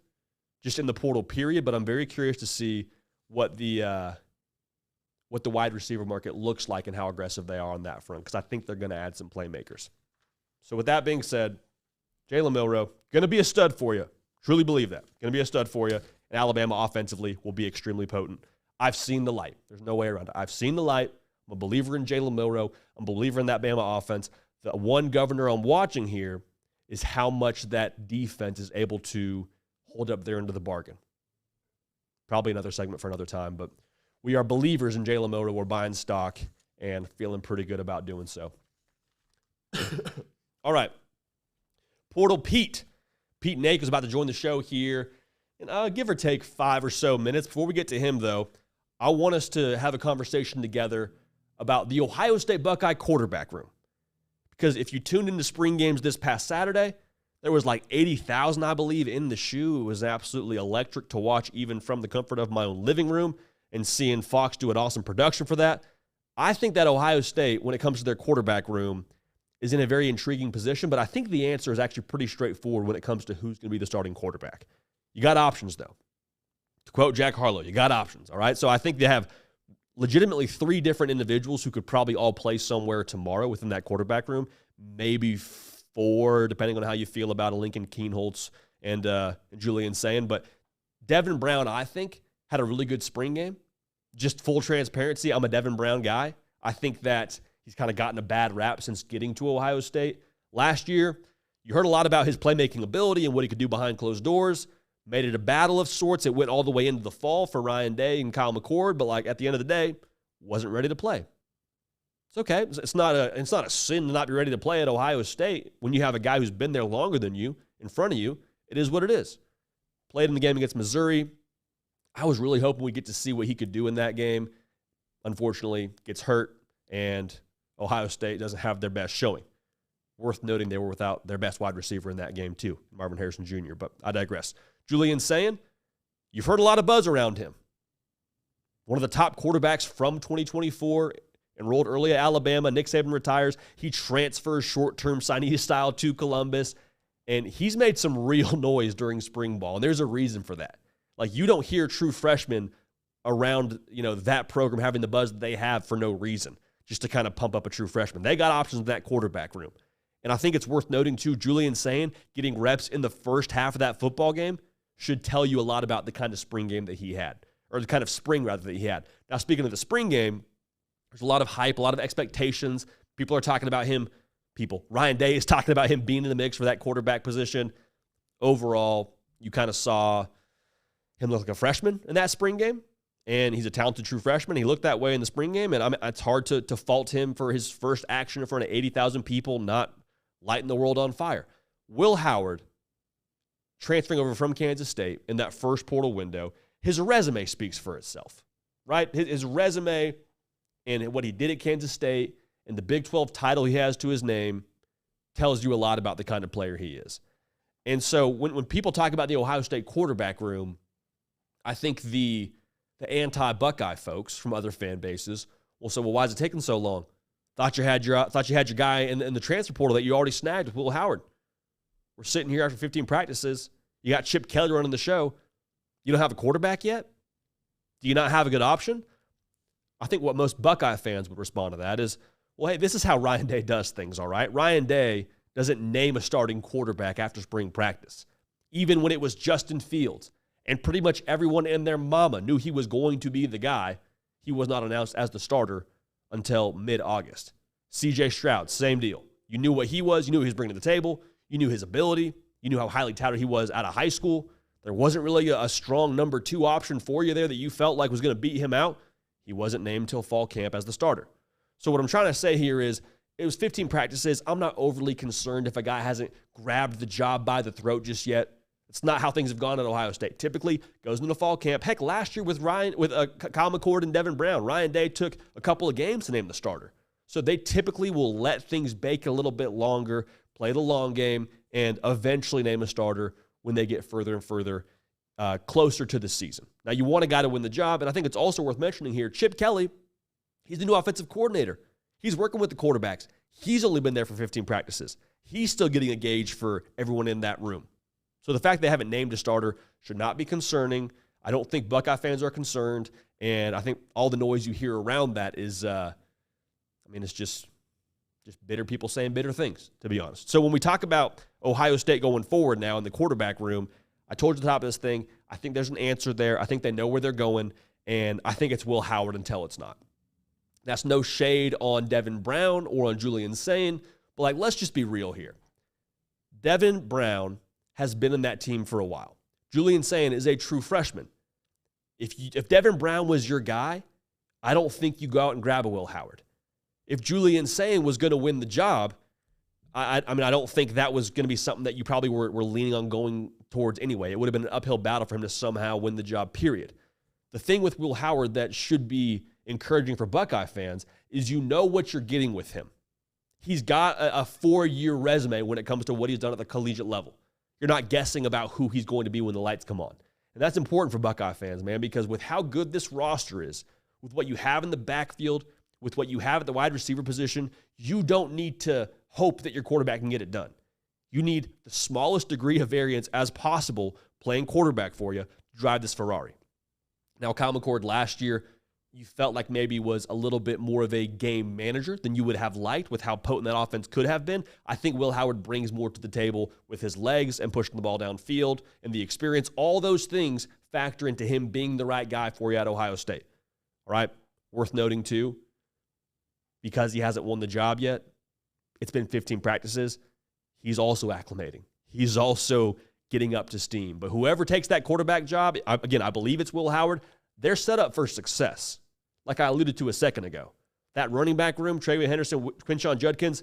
just in the portal period, but I'm very curious to see what the wide receiver market looks like and how aggressive they are on that front, because I think they're going to add some playmakers. So with that being said, Jalen Milroe, going to be a stud for you. Truly believe that. Going to be a stud for you. And Alabama offensively will be extremely potent. I've seen the light. There's no way around it. I've seen the light. I'm a believer in Jalen Milroe. I'm a believer in that Bama offense. The one governor I'm watching here is how much that defense is able to hold up their end of the bargain. Probably another segment for another time, but we are believers in Jalen Milroe. We're buying stock and feeling pretty good about doing so. All right. Portal Pete. Pete Nakos is about to join the show here in give or take 5 or so minutes. Before we get to him, though, I want us to have a conversation together about the Ohio State Buckeye quarterback room. Because if you tuned into spring games this past Saturday, there was like 80,000, I believe, in the shoe. It was absolutely electric to watch, even from the comfort of my own living room, and seeing Fox do an awesome production for that. I think that Ohio State, when it comes to their quarterback room, is in a very intriguing position, but I think the answer is actually pretty straightforward when it comes to who's going to be the starting quarterback. You got options, though. To quote Jack Harlow, you got options, all right? So I think they have legitimately 3 different individuals who could probably all play somewhere tomorrow within that quarterback room, maybe 4, depending on how you feel about a Lincoln Keenholz and Julian Sayin. But Devin Brown, I think, had a really good spring game. Just full transparency, I'm a Devin Brown guy. I think that he's kind of gotten a bad rap since getting to Ohio State. Last year, you heard a lot about his playmaking ability and what he could do behind closed doors. Made it a battle of sorts. It went all the way into the fall for Ryan Day and Kyle McCord, but like at the end of the day, wasn't ready to play. It's okay. It's not a sin to not be ready to play at Ohio State when you have a guy who's been there longer than you in front of you. It is what it is. Played in the game against Missouri. I was really hoping we'd get to see what he could do in that game. Unfortunately, gets hurt, and Ohio State doesn't have their best showing. Worth noting they were without their best wide receiver in that game too, Marvin Harrison Jr., but I digress. Julian Sayin, you've heard a lot of buzz around him. One of the top quarterbacks from 2024, enrolled early at Alabama. Nick Saban retires. He transfers short-term signee style to Columbus, and he's made some real noise during spring ball, and there's a reason for that. Like, you don't hear true freshmen around, that program having the buzz that they have for no reason, just to kind of pump up a true freshman. They got options in that quarterback room. And I think it's worth noting, too, Julian Sayin getting reps in the first half of that football game should tell you a lot about the kind of spring game that he had, or the kind of spring, rather, that he had. Now, speaking of the spring game, there's a lot of hype, a lot of expectations. People are talking about him. Ryan Day is talking about him being in the mix for that quarterback position. Overall, you kind of saw him look like a freshman in that spring game, and he's a talented true freshman. He looked that way in the spring game, and it's hard to fault him for his first action in front of 80,000 people not lighting the world on fire. Will Howard, transferring over from Kansas State in that first portal window, his resume speaks for itself, right? His resume and what he did at Kansas State and the Big 12 title he has to his name tells you a lot about the kind of player he is. And so when people talk about the Ohio State quarterback room, I think the anti-Buckeye folks from other fan bases will say, well, why is it taking so long? Thought you had your guy in the transfer portal that you already snagged with Will Howard. We're sitting here after 15 practices. You got Chip Kelly running the show. You don't have a quarterback yet? Do you not have a good option? I think what most Buckeye fans would respond to that is, well, hey, this is how Ryan Day does things, all right? Ryan Day doesn't name a starting quarterback after spring practice, even when it was Justin Fields. And pretty much everyone and their mama knew he was going to be the guy. He was not announced as the starter until mid-August. C.J. Stroud, same deal. You knew what he was. You knew what he was bringing to the table. You knew his ability. You knew how highly touted he was out of high school. There wasn't really a strong number 2 option for you there that you felt like was going to beat him out. He wasn't named until fall camp as the starter. So what I'm trying to say here is it was 15 practices. I'm not overly concerned if a guy hasn't grabbed the job by the throat just yet. It's not how things have gone at Ohio State. Typically, goes into fall camp. Heck, last year with Kyle McCord and Devin Brown, Ryan Day took a couple of games to name the starter. So they typically will let things bake a little bit longer, play the long game, and eventually name a starter when they get further and further closer to the season. Now, you want a guy to win the job, and I think it's also worth mentioning here, Chip Kelly, he's the new offensive coordinator. He's working with the quarterbacks. He's only been there for 15 practices. He's still getting a gauge for everyone in that room. So the fact they haven't named a starter should not be concerning. I don't think Buckeye fans are concerned, and I think all the noise you hear around that is, it's just bitter people saying bitter things, to be honest. So when we talk about Ohio State going forward now in the quarterback room, I told you at the top of this thing, I think there's an answer there. I think they know where they're going, and I think it's Will Howard until it's not. That's no shade on Devin Brown or on Julian Sayin, but let's just be real here. Devin Brown has been in that team for a while. Julian Sayin is a true freshman. If Devin Brown was your guy, I don't think you go out and grab a Will Howard. If Julian Sayin was going to win the job, I don't think that was going to be something that you probably were leaning on going towards anyway. It would have been an uphill battle for him to somehow win the job, period. The thing with Will Howard that should be encouraging for Buckeye fans is you know what you're getting with him. He's got a 4-year resume when it comes to what he's done at the collegiate level. You're not guessing about who he's going to be when the lights come on. And that's important for Buckeye fans, man, because with how good this roster is, with what you have in the backfield, with what you have at the wide receiver position, you don't need to hope that your quarterback can get it done. You need the smallest degree of variance as possible playing quarterback for you to drive this Ferrari. Now, Kyle McCord last year, you felt like maybe was a little bit more of a game manager than you would have liked with how potent that offense could have been. I think Will Howard brings more to the table with his legs and pushing the ball downfield and the experience. All those things factor into him being the right guy for you at Ohio State. All right? Worth noting, too, because he hasn't won the job yet, it's been 15 practices. He's also acclimating. He's also getting up to steam. But whoever takes that quarterback job, again, I believe it's Will Howard, they're set up for success. Like I alluded to a second ago. That running back room, Travion Henderson, Quinshon Judkins,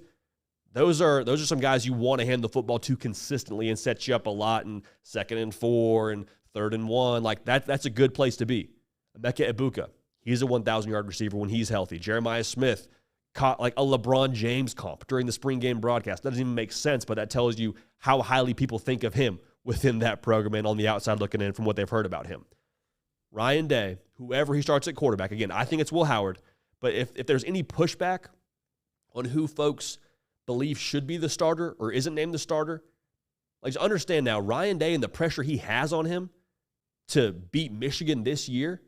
those are some guys you want to hand the football to consistently and set you up a lot in 2nd and 4 and 3rd and 1. Like that's a good place to be. Emeka Ibuka, he's a 1,000-yard receiver when he's healthy. Jeremiah Smith caught like a LeBron James comp during the spring game broadcast. That doesn't even make sense, but that tells you how highly people think of him within that program and on the outside looking in from what they've heard about him. Ryan Day, whoever he starts at quarterback, again, I think it's Will Howard, but if there's any pushback on who folks believe should be the starter or isn't named the starter, just understand now, Ryan Day and the pressure he has on him to beat Michigan this year,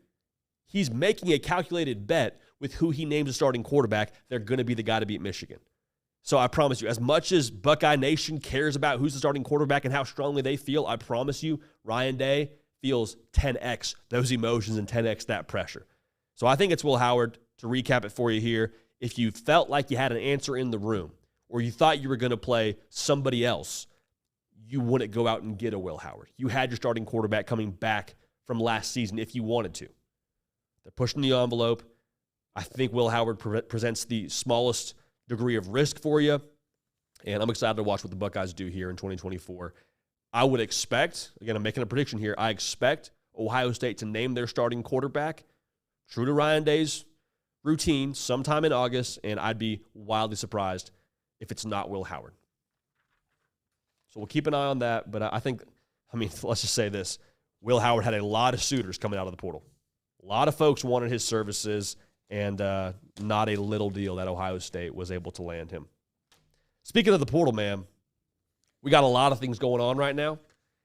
He's making a calculated bet with who he names a starting quarterback. They're going to be the guy to beat Michigan. So I promise you, as much as Buckeye Nation cares about who's the starting quarterback and how strongly they feel, I promise you, Ryan Day feels 10x those emotions and 10x that pressure. So I think it's Will Howard. To recap it for you here, if you felt like you had an answer in the room or you thought you were going to play somebody else, you wouldn't go out and get a Will Howard. You had your starting quarterback coming back from last season if you wanted to. They're pushing the envelope. I think Will Howard presents the smallest degree of risk for you, and I'm excited to watch what the Buckeyes do here in 2024. I would expect, again, I'm making a prediction here, I expect Ohio State to name their starting quarterback, true to Ryan Day's routine, sometime in August, and I'd be wildly surprised if it's not Will Howard. So we'll keep an eye on that, but I think, let's just say this. Will Howard had a lot of suitors coming out of the portal. A lot of folks wanted his services, and not a little deal that Ohio State was able to land him. Speaking of the portal, man, we got a lot of things going on right now,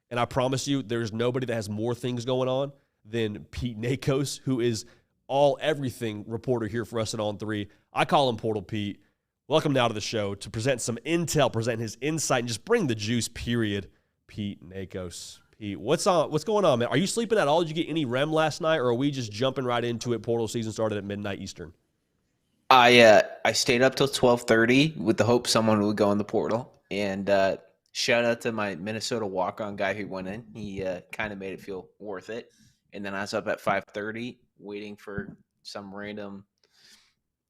and I promise you there's nobody that has more things going on than Pete Nakos, who is everything reporter here for us at On3. I call him Portal Pete. Welcome now to the show to present some intel, present his insight, and just bring the juice, period. Pete Nakos. Pete, what's going on, man? Are you sleeping at all? Did you get any REM last night, or are we just jumping right into it? Portal season started at midnight Eastern. I stayed up till 12:30 with the hope someone would go in the portal. And shout out to my Minnesota walk-on guy who went in. He kind of made it feel worth it. And then I was up at 5:30 waiting for some random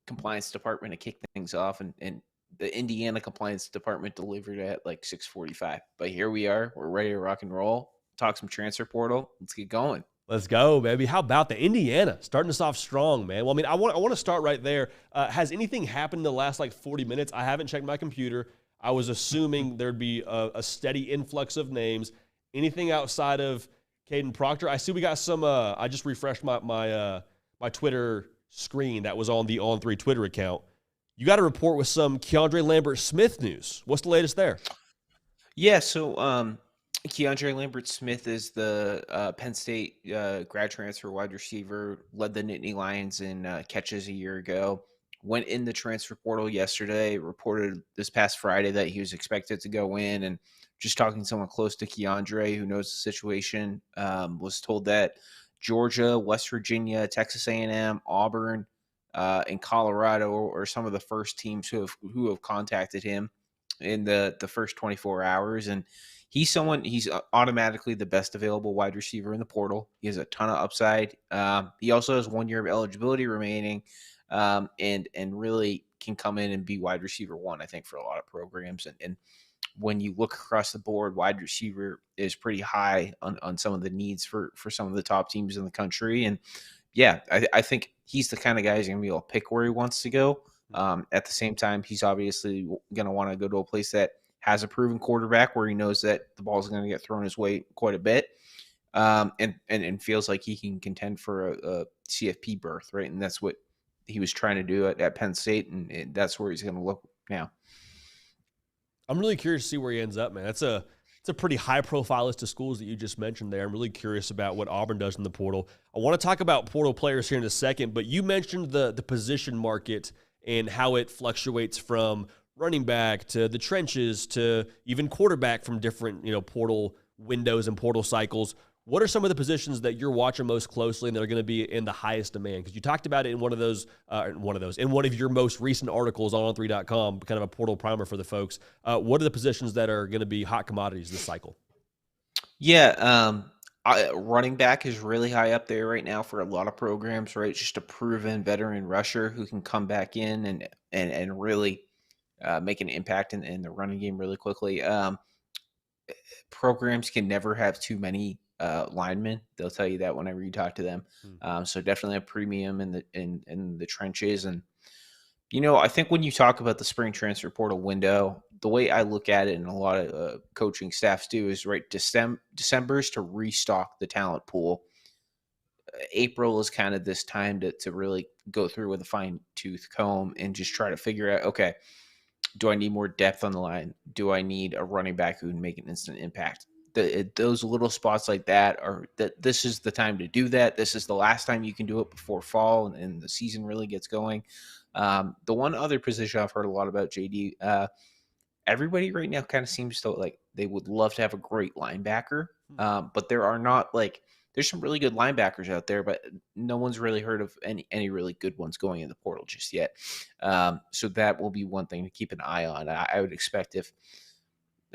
compliance department to kick things off. And the Indiana compliance department delivered at like 6:45. But here we are. We're ready to rock and roll. Talk some transfer portal. Let's get going. Let's go, baby. How about the Indiana starting us off strong, man? Well, I want to start right there. Has anything happened in the last 40 minutes? I haven't checked my computer. I was assuming there'd be a steady influx of names. Anything outside of Caden Proctor? I see we got some. I just refreshed my Twitter screen that was on the On3 Twitter account. You got a report with some Keandre Lambert-Smith news. What's the latest there? Yeah, so Keandre Lambert-Smith is the Penn State grad transfer wide receiver, led the Nittany Lions in catches a year ago, went in the transfer portal yesterday, reported this past Friday that he was expected to go in, and just talking to someone close to Keandre who knows the situation, was told that Georgia, West Virginia, Texas A&M, Auburn, and Colorado are some of the first teams who have contacted him in the first 24 hours. And he's automatically the best available wide receiver in the portal. He has a ton of upside. He also has 1 year of eligibility remaining, and really can come in and be wide receiver one, I think, for a lot of programs. And when you look across the board, wide receiver is pretty high on some of the needs for some of the top teams in the country. And yeah, I think he's the kind of guy who's going to be able to pick where he wants to go. At the same time, he's obviously going to want to go to a place that has a proven quarterback where he knows that the ball is going to get thrown his way quite a bit, and feels like he can contend for a CFP berth, right? And that's what he was trying to do at Penn State, and that's where he's going to look now. I'm really curious to see where he ends up, man. It's a pretty high-profile list of schools that you just mentioned there. I'm really curious about what Auburn does in the portal. I want to talk about portal players here in a second, but you mentioned the position market and how it fluctuates from running back to the trenches to even quarterback from different portal windows and portal cycles. What are some of the positions that you're watching most closely and that are going to be in the highest demand? Because you talked about it in one of your most recent articles on on3.com, kind of a portal primer for the folks. What are the positions that are going to be hot commodities this cycle? Yeah, running back is really high up there right now for a lot of programs, right? Just a proven veteran rusher who can come back in and really make an impact in the running game really quickly. Programs can never have too many linemen. They'll tell you that whenever you talk to them. So definitely a premium in the trenches. And I think when you talk about the spring transfer portal window, the way I look at it, and a lot of coaching staffs do, is right. December's to restock the talent pool. April is kind of this time to really go through with a fine tooth comb and just try to figure out, okay, do I need more depth on the line? Do I need a running back who can make an instant impact? those little spots like that are that this is the time to do that. This is the last time you can do it before fall and the season really gets going. The one other position I've heard a lot about, JD, everybody right now kind of seems to like they would love to have a great linebacker, but there are not like there's some really good linebackers out there, but no one's really heard of any really good ones going in the portal just yet. So that will be one thing to keep an eye on. I would expect if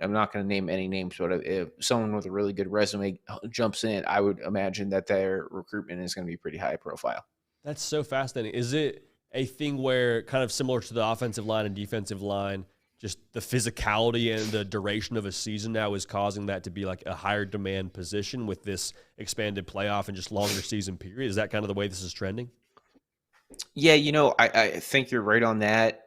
I'm not going to name any names, but if someone with a really good resume jumps in, I would imagine that their recruitment is going to be pretty high profile. That's so fascinating. Is it a thing where kind of similar to the offensive line and defensive line, just the physicality and the duration of a season now is causing that to be like a higher demand position with this expanded playoff and just longer season period? Is that kind of the way this is trending? Yeah, I think you're right on that.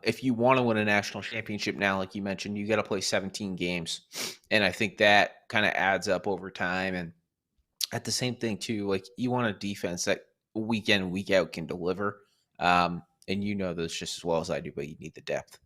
If you want to win a national championship now, like you mentioned, you got to play 17 games. And I think that kind of adds up over time. And at the same thing, too, like you want a defense that week in, week out can deliver. And you know this just as well as I do, but you need the depth.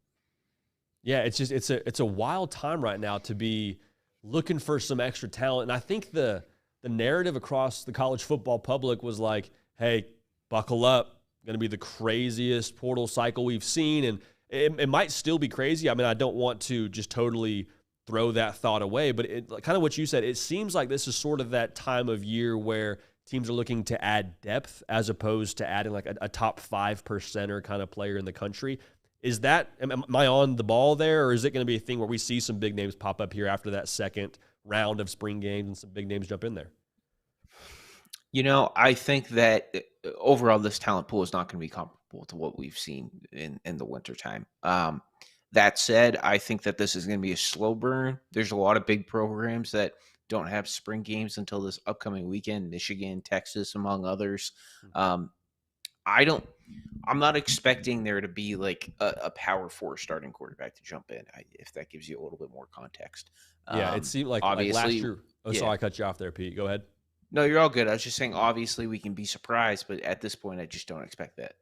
Yeah, it's a wild time right now to be looking for some extra talent. And I think the narrative across the college football public was like, hey, buckle up. Going to be the craziest portal cycle we've seen. And it might still be crazy. I mean, I don't want to just totally throw that thought away, but kind of what you said, it seems like this is sort of that time of year where teams are looking to add depth as opposed to adding like a top 5%er kind of player in the country. Is that, am I on the ball there, or is it going to be a thing where we see some big names pop up here after that second round of spring games and some big names jump in there? I think that overall this talent pool is not going to be comparable to what we've seen in the wintertime. That said, I think that this is going to be a slow burn. There's a lot of big programs that don't have spring games until this upcoming weekend, Michigan, Texas, among others. I'm not expecting there to be like a power four starting quarterback to jump in, if that gives you a little bit more context. Yeah, it seemed like last year. Oh, yeah. Sorry, I cut you off there, Pete. Go ahead. No, you're all good. I was just saying, obviously, we can be surprised, but at this point, I just don't expect that.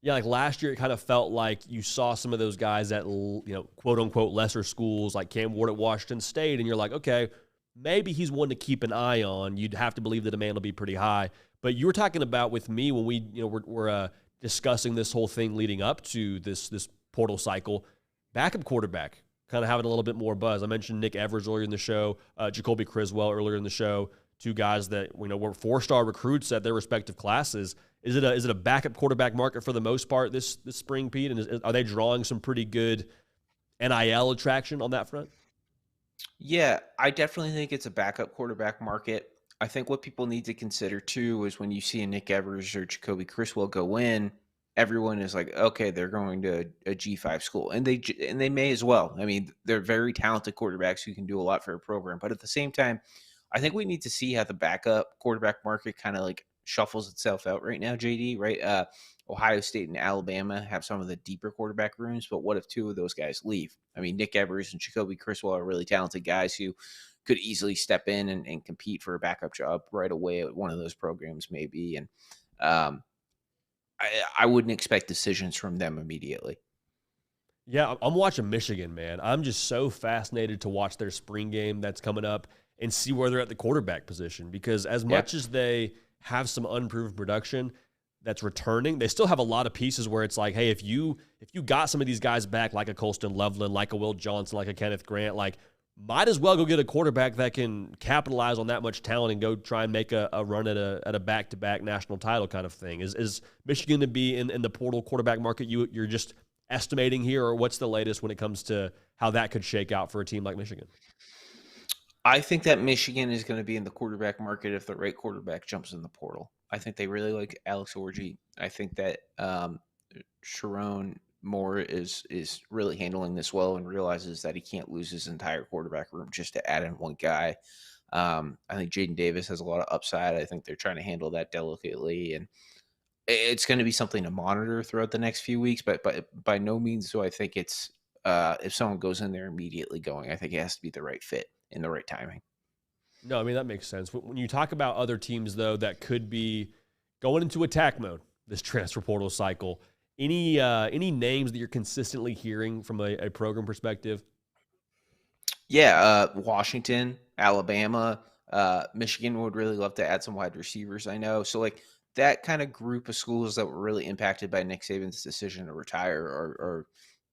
Yeah, like last year, it kind of felt like you saw some of those guys at, quote unquote, lesser schools like Cam Ward at Washington State, and you're like, okay, maybe he's one to keep an eye on. You'd have to believe the demand will be pretty high. But you were talking about with me when we're discussing this whole thing leading up to this portal cycle, backup quarterback kind of having a little bit more buzz. I mentioned Nick Evers earlier in the show, Jacoby Criswell earlier in the show. Two guys that were 4-star recruits at their respective classes. Is it a backup quarterback market for the most part this spring, Pete? And are they drawing some pretty good NIL attraction on that front? Yeah, I definitely think it's a backup quarterback market. I think what people need to consider too is when you see a Nick Evers or Jacoby Criswell go in, everyone is like, okay, they're going to a G5 school, and they may as well. I mean, they're very talented quarterbacks who can do a lot for a program, but at the same time, I think we need to see how the backup quarterback market kind of like shuffles itself out right now, JD, right? Ohio State and Alabama have some of the deeper quarterback rooms, but what if two of those guys leave? I mean, Nick Evers and Jacoby Criswell are really talented guys who could easily step in and compete for a backup job right away at one of those programs maybe. And I wouldn't expect decisions from them immediately. Yeah, I'm watching Michigan, man. I'm just so fascinated to watch their spring game that's coming up and see where they're at the quarterback position, because as much as they have some unproven production that's returning, they still have a lot of pieces where it's like, hey, if you got some of these guys back, like a Colston Loveland, like a Will Johnson, like a Kenneth Grant, like might as well go get a quarterback that can capitalize on that much talent and go try and make a run at a back-to-back national title kind of thing. Is Michigan to be in the portal quarterback market you're just estimating here, or what's the latest when it comes to how that could shake out for a team like Michigan? I think that Michigan is going to be in the quarterback market if the right quarterback jumps in the portal. I think they really like Alex Orji. I think that Sharon Moore is really handling this well and realizes that he can't lose his entire quarterback room just to add in one guy. I think Jaden Davis has a lot of upside. I think they're trying to handle that delicately, and it's going to be something to monitor throughout the next few weeks. But by no means do I think it's if someone goes in there immediately going. I think it has to be the right fit in the right timing. No, I mean, that makes sense. When you talk about other teams, though, that could be going into attack mode this transfer portal cycle, any names that you're consistently hearing from a program perspective? Yeah, Washington, Alabama, Michigan would really love to add some wide receivers, I know. So, like, that kind of group of schools that were really impacted by Nick Saban's decision to retire are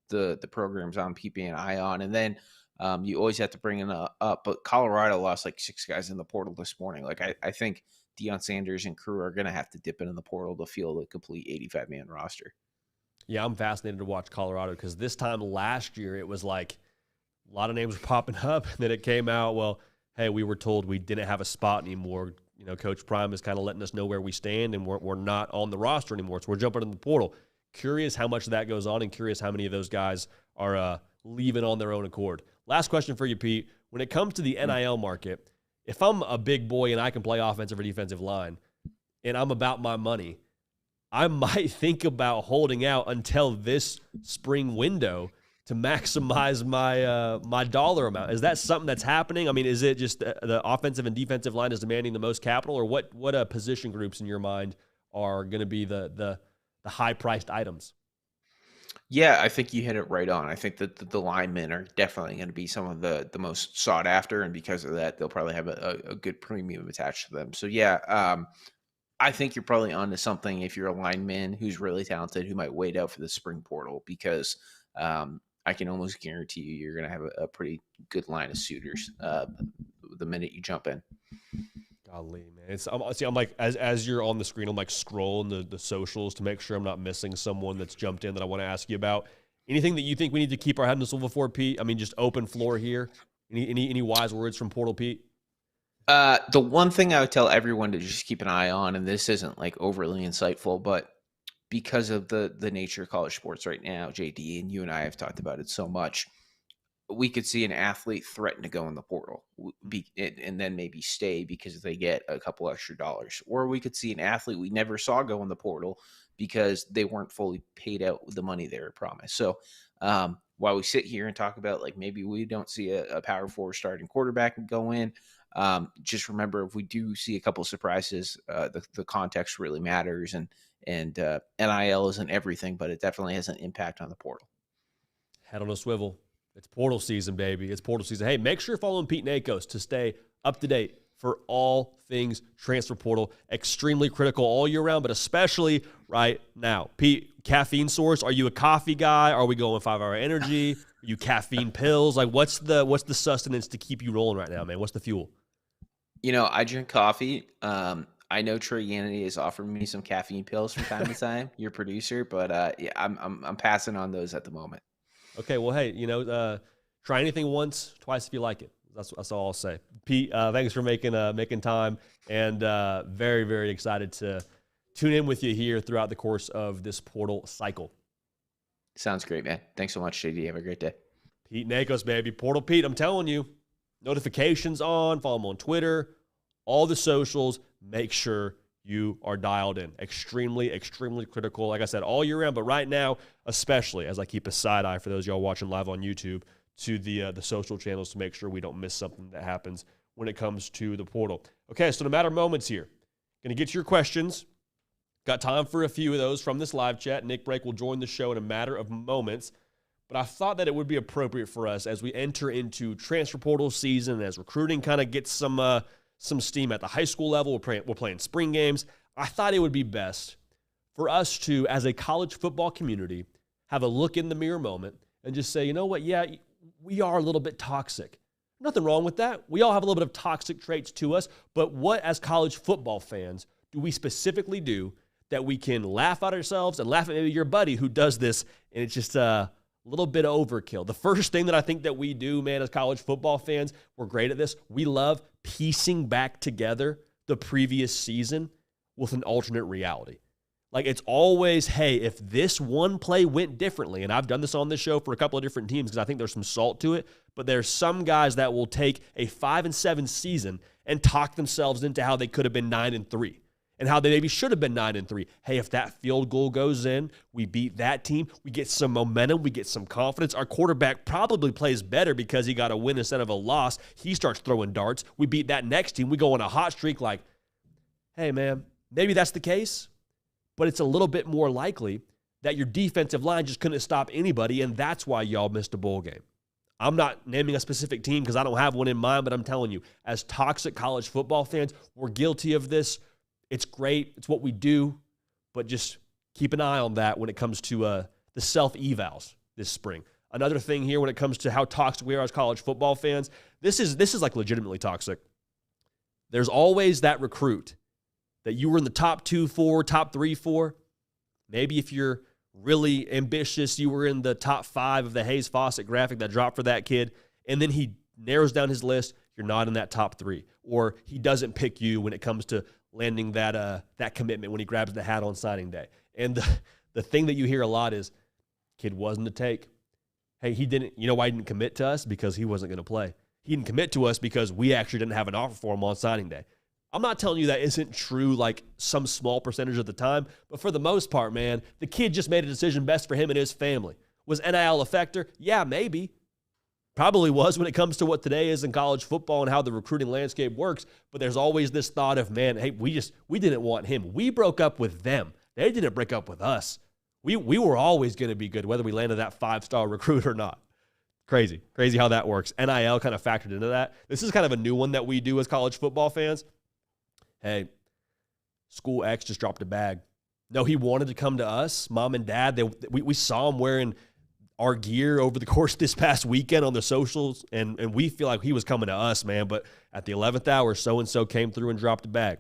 the programs I'm keeping an eye on. And then you always have to bring it up, but Colorado lost like 6 guys in the portal this morning. Like, I think Deion Sanders and crew are going to have to dip into the portal to field a complete 85-man roster. Yeah, I'm fascinated to watch Colorado because this time last year it was like a lot of names were popping up, and then it came out, well, hey, we were told we didn't have a spot anymore. You know, Coach Prime is kind of letting us know where we stand, and we're not on the roster anymore, so we're jumping in the portal. Curious how much of that goes on, and curious how many of those guys are leaving on their own accord. Last question for you, Pete. When it comes to the NIL market, if I'm a big boy and I can play offensive or defensive line, and I'm about my money, I might think about holding out until this spring window to maximize my dollar amount. Is that something that's happening? I mean, is it just the offensive and defensive line is demanding the most capital, or what position groups in your mind are going to be the high-priced items? Yeah, I think you hit it right on. I think that the linemen are definitely going to be some of the most sought after, and because of that, they'll probably have a good premium attached to them. So yeah, I think you're probably onto something if you're a lineman who's really talented who might wait out for the spring portal, because I can almost guarantee you're going to have a pretty good line of suitors the minute you jump in. Golly, man. I'm like, as you're on the screen, I'm like scrolling the socials to make sure I'm not missing someone that's jumped in that I want to ask you about. Anything that you think we need to keep our head in the swivel for, Pete? I mean, just open floor here. Any wise words from Portal Pete? The one thing I would tell everyone to just keep an eye on, and this isn't like overly insightful, but because of the nature of college sports right now, JD, and you and I have talked about it so much, we could see an athlete threaten to go in the portal and then maybe stay because they get a couple extra dollars. Or we could see an athlete we never saw go in the portal because they weren't fully paid out the money they were promised. So while we sit here and talk about like maybe we don't see a power forward starting quarterback go in, just remember if we do see a couple surprises, the context really matters, and NIL isn't everything, but it definitely has an impact on the portal. Head on a swivel. It's portal season, baby. It's portal season. Hey, make sure you're following Pete Nakos to stay up to date for all things transfer portal. Extremely critical all year round, but especially right now. Pete, caffeine source, are you a coffee guy? Are we going 5-hour energy? Are you caffeine pills? Like, what's the sustenance to keep you rolling right now, man? What's the fuel? You know, I drink coffee. I know Trey Yanity has offered me some caffeine pills from time to time, your producer, but yeah, I'm passing on those at the moment. Okay, well, hey, try anything once, twice if you like it. That's all I'll say. Pete, thanks for making time, and very, very excited to tune in with you here throughout the course of this portal cycle. Sounds great, man. Thanks so much, JD. Have a great day. Pete Nakos, baby. Portal Pete, I'm telling you, notifications on, follow him on Twitter, all the socials. Make sure you are dialed in. Extremely, extremely critical. Like I said, all year round, but right now, especially as I keep a side eye for those of y'all watching live on YouTube to the social channels to make sure we don't miss something that happens when it comes to the portal. Okay, so no matter moments here, going to get to your questions. Got time for a few of those from this live chat. Nick Brake will join the show in a matter of moments. But I thought that it would be appropriate for us as we enter into transfer portal season, as recruiting kind of gets some steam at the high school level. We're playing spring games. I thought it would be best for us to, as a college football community, have a look in the mirror moment and just say, you know what, yeah, we are a little bit toxic. Nothing wrong with that. We all have a little bit of toxic traits to us, but what, as college football fans, do we specifically do that we can laugh at ourselves and laugh at maybe your buddy who does this, and it's just a little bit of overkill. The first thing that I think that we do, man, as college football fans, we're great at this. We love piecing back together the previous season with an alternate reality. Like, it's always, hey, if this one play went differently, and I've done this on this show for a couple of different teams because I think there's some salt to it, but there's some guys that will take a 5-7 season and talk themselves into how they could have been 9-3. And how they maybe should have been 9-3. Hey, if that field goal goes in, we beat that team. We get some momentum. We get some confidence. Our quarterback probably plays better because he got a win instead of a loss. He starts throwing darts. We beat that next team. We go on a hot streak like, hey, man, maybe that's the case, but it's a little bit more likely that your defensive line just couldn't stop anybody, and that's why y'all missed a bowl game. I'm not naming a specific team because I don't have one in mind, but I'm telling you, as toxic college football fans, we're guilty of this. It's great. It's what we do. But just keep an eye on that when it comes to the self-evals this spring. Another thing here when it comes to how toxic we are as college football fans, this is like legitimately toxic. There's always that recruit that you were in the top 2 for, top 3 for. Maybe if you're really ambitious, you were in the top 5 of the Hayes Fawcett graphic that dropped for that kid, and then he narrows down his list. You're not in that top 3, or he doesn't pick you when it comes to landing that commitment when he grabs the hat on signing day. And the thing that you hear a lot is, kid wasn't a take. Hey, he didn't. You know why he didn't commit to us? Because he wasn't going to play. He didn't commit to us because we actually didn't have an offer for him on signing day. I'm not telling you that isn't true like some small percentage of the time, but for the most part, man, the kid just made a decision best for him and his family. Was NIL a factor? Yeah, maybe. Probably was when it comes to what today is in college football and how the recruiting landscape works, but there's always this thought of, man, hey, we didn't want him. We broke up with them. They didn't break up with us. We were always going to be good, whether we landed that 5-star recruit or not. Crazy how that works. NIL kind of factored into that. This is kind of a new one that we do as college football fans. Hey, school X just dropped a bag. No, he wanted to come to us. Mom and dad, we saw him wearing our gear over the course of this past weekend on the socials, and we feel like he was coming to us, man. But at the 11th hour, so-and-so came through and dropped a bag.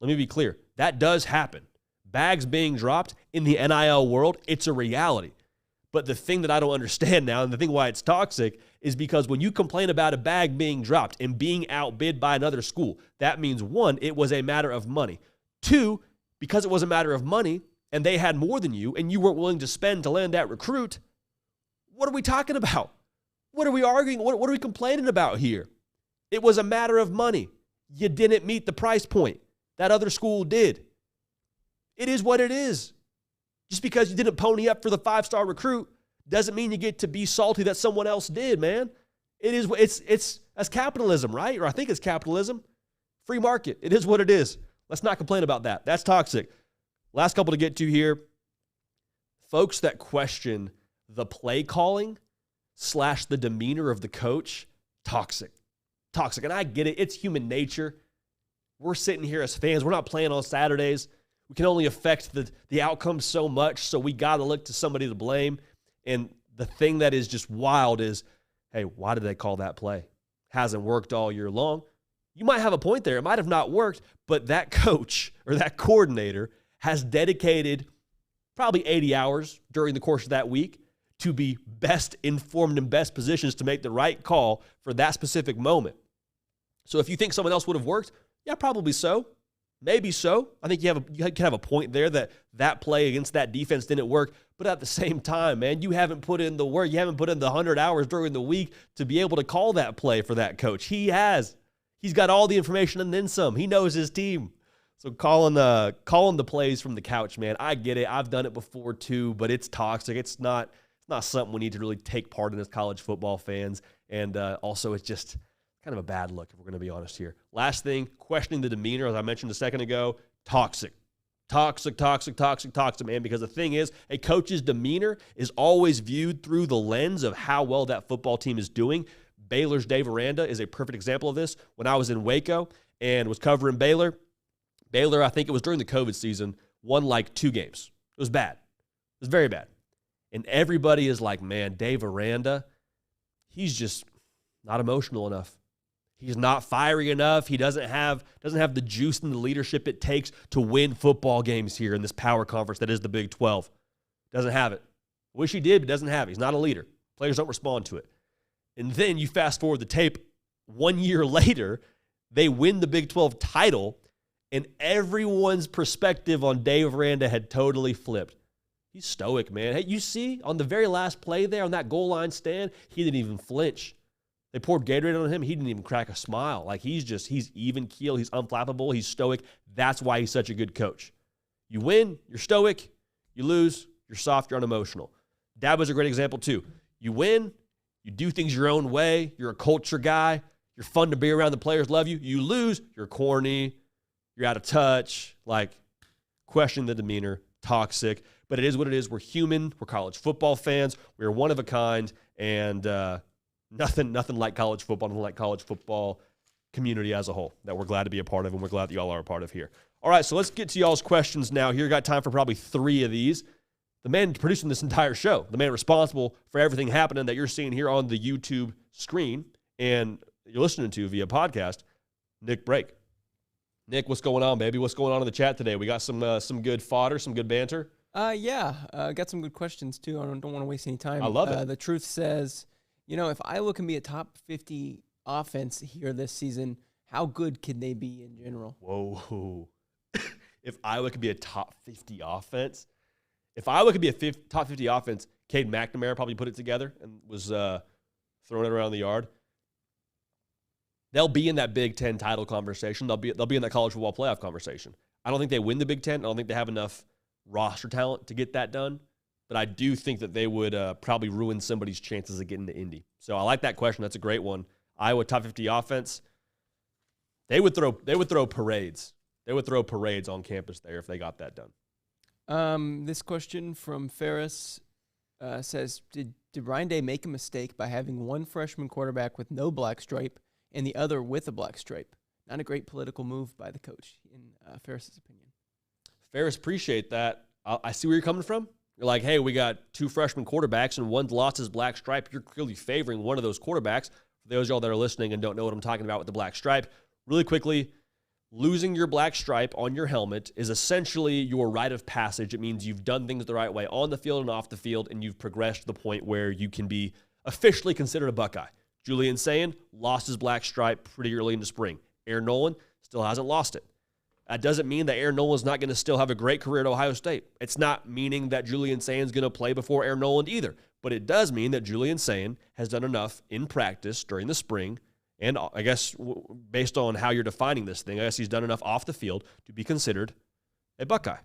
Let me be clear. That does happen. Bags being dropped in the NIL world, it's a reality. But the thing that I don't understand now, and the thing why it's toxic, is because when you complain about a bag being dropped and being outbid by another school, that means, 1, it was a matter of money. 2, because it was a matter of money and they had more than you and you weren't willing to spend to land that recruit, what are we talking about? What are we arguing? What are we complaining about here? It was a matter of money. You didn't meet the price point. That other school did. It is what it is. Just because you didn't pony up for the 5-star recruit doesn't mean you get to be salty that someone else did, man. That's capitalism, right? Or I think it's capitalism. Free market. It is what it is. Let's not complain about that. That's toxic. Last couple to get to here. Folks that question the play calling / the demeanor of the coach, toxic. And I get it. It's human nature. We're sitting here as fans. We're not playing on Saturdays. We can only affect the outcome so much, so we got to look to somebody to blame. And the thing that is just wild is, hey, why did they call that play? Hasn't worked all year long. You might have a point there. It might have not worked, but that coach or that coordinator has dedicated probably 80 hours during the course of that week to be best informed and best positions to make the right call for that specific moment. So if you think someone else would have worked, yeah, probably so. Maybe so. I think you can have a point there that play against that defense didn't work. But at the same time, man, you haven't put in the work. You haven't put in the 100 hours during the week to be able to call that play for that coach. He has. He's got all the information and then some. He knows his team. So calling the plays from the couch, man, I get it. I've done it before too, but it's toxic. It's not something we need to really take part in as college football fans. And also, it's just kind of a bad look, if we're going to be honest here. Last thing, questioning the demeanor, as I mentioned a second ago, toxic, man, because the thing is, a coach's demeanor is always viewed through the lens of how well that football team is doing. Baylor's Dave Aranda is a perfect example of this. When I was in Waco and was covering Baylor, I think it was during the COVID season, won like 2 games. It was bad. It was very bad. And everybody is like, man, Dave Aranda, he's just not emotional enough. He's not fiery enough. He doesn't have the juice and the leadership it takes to win football games here in this power conference that is the Big 12. Doesn't have it. Wish he did, but doesn't have it. He's not a leader. Players don't respond to it. And then you fast forward the tape 1 year later, they win the Big 12 title, and everyone's perspective on Dave Aranda had totally flipped. He's stoic, man. Hey, you see on the very last play there on that goal line stand, he didn't even flinch. They poured Gatorade on him. He didn't even crack a smile. Like he's even keel. He's unflappable. He's stoic. That's why he's such a good coach. You win, you're stoic. You lose, you're soft, you're unemotional. Dabo's a great example too. You win, you do things your own way. You're a culture guy. You're fun to be around. The players love you. You lose, you're corny. You're out of touch. Like questioning the demeanor, toxic. But it is what it is. We're human. We're college football fans. We're one of a kind. And nothing like college football, nothing like college football community as a whole that we're glad to be a part of, and we're glad that y'all are a part of here. All right, so let's get to y'all's questions now. Here, got time for probably 3 of these. The man producing this entire show, the man responsible for everything happening that you're seeing here on the YouTube screen and you're listening to via podcast, Nick Brake. Nick, what's going on, baby? What's going on in the chat today? We got some good fodder, some good banter. Got some good questions too. I don't want to waste any time. I love it. The truth says, if Iowa can be a top 50 offense here this season, how good can they be in general? Whoa. If Iowa could be a top 50 offense, if Iowa could be a top 50 offense, Cade McNamara probably put it together and was throwing it around the yard. They'll be in that Big Ten title conversation. They'll be in that college football playoff conversation. I don't think they win the Big Ten. I don't think they have enough roster talent to get that done. But I do think that they would probably ruin somebody's chances of getting to Indy. So I like that question. That's a great one. Iowa top 50 offense. They would throw parades. They would throw parades on campus there if they got that done. This question from Ferris says, Did Ryan Day make a mistake by having one freshman quarterback with no black stripe and the other with a black stripe? Not a great political move by the coach, in Ferris's opinion. Ferris, appreciate that. I see where you're coming from. You're like, hey, we got 2 freshman quarterbacks and one lost his black stripe. You're clearly favoring one of those quarterbacks. For those of y'all that are listening and don't know what I'm talking about with the black stripe, really quickly, losing your black stripe on your helmet is essentially your rite of passage. It means you've done things the right way on the field and off the field, and you've progressed to the point where you can be officially considered a Buckeye. Julian Sayin lost his black stripe pretty early in the spring. Aaron Nolan still hasn't lost it. That doesn't mean that Aaron Nolan's not going to still have a great career at Ohio State. It's not meaning that Julian Sayin's going to play before Aaron Nolan either. But it does mean that Julian Sayin has done enough in practice during the spring, and I guess based on how you're defining this thing, I guess he's done enough off the field to be considered a Buckeye.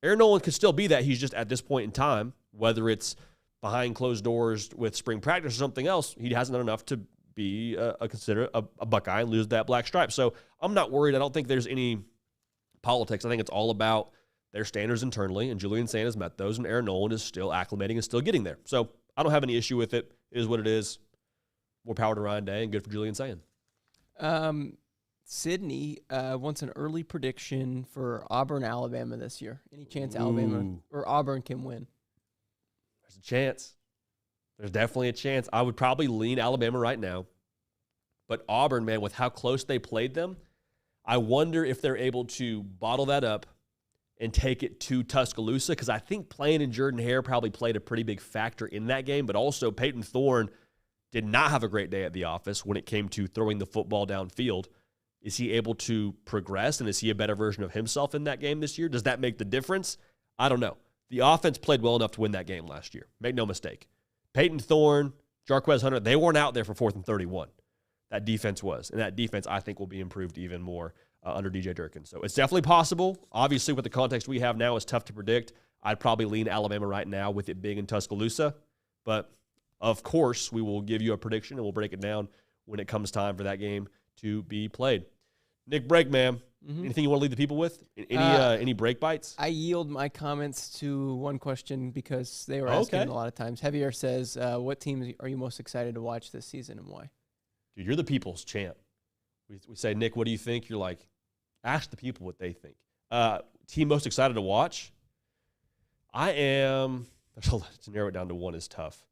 Aaron Nolan could still be that. He's just at this point in time, whether it's behind closed doors with spring practice or something else, he hasn't done enough to be considered a Buckeye and lose that black stripe. So I'm not worried. I don't think there's any politics. I think it's all about their standards internally, and Julian Sayin has met those, and Aaron Nolan is still acclimating and still getting there. So I don't have any issue with it. It is what it is. More power to Ryan Day, and good for Julian Sayin. Sydney wants an early prediction for Auburn, Alabama this year. Any chance Alabama or Auburn can win? There's a chance. There's definitely a chance. I would probably lean Alabama right now. But Auburn, man, with how close they played them, I wonder if they're able to bottle that up and take it to Tuscaloosa, because I think playing in Jordan-Hare probably played a pretty big factor in that game. But also Peyton Thorne did not have a great day at the office when it came to throwing the football downfield. Is he able to progress, and is he a better version of himself in that game this year? Does that make the difference? I don't know. The offense played well enough to win that game last year. Make no mistake. Peyton Thorne, Jarquez Hunter, they weren't out there for 4th and 31. That defense was. And that defense, I think, will be improved even more under DJ Durkin. So it's definitely possible. Obviously, with the context we have now, it's tough to predict. I'd probably lean Alabama right now with it being in Tuscaloosa. But, of course, we will give you a prediction, and we'll break it down when it comes time for that game to be played. Nick Brake, man, anything you want to leave the people with? Any break bites? I yield my comments to one question because they were asking a lot of times. Javier says, what teams are you most excited to watch this season and why? Dude, you're the people's champ. We say, Nick, what do you think? You're like, ask the people what they think. Team most excited to watch? I am – to narrow it down to one is tough.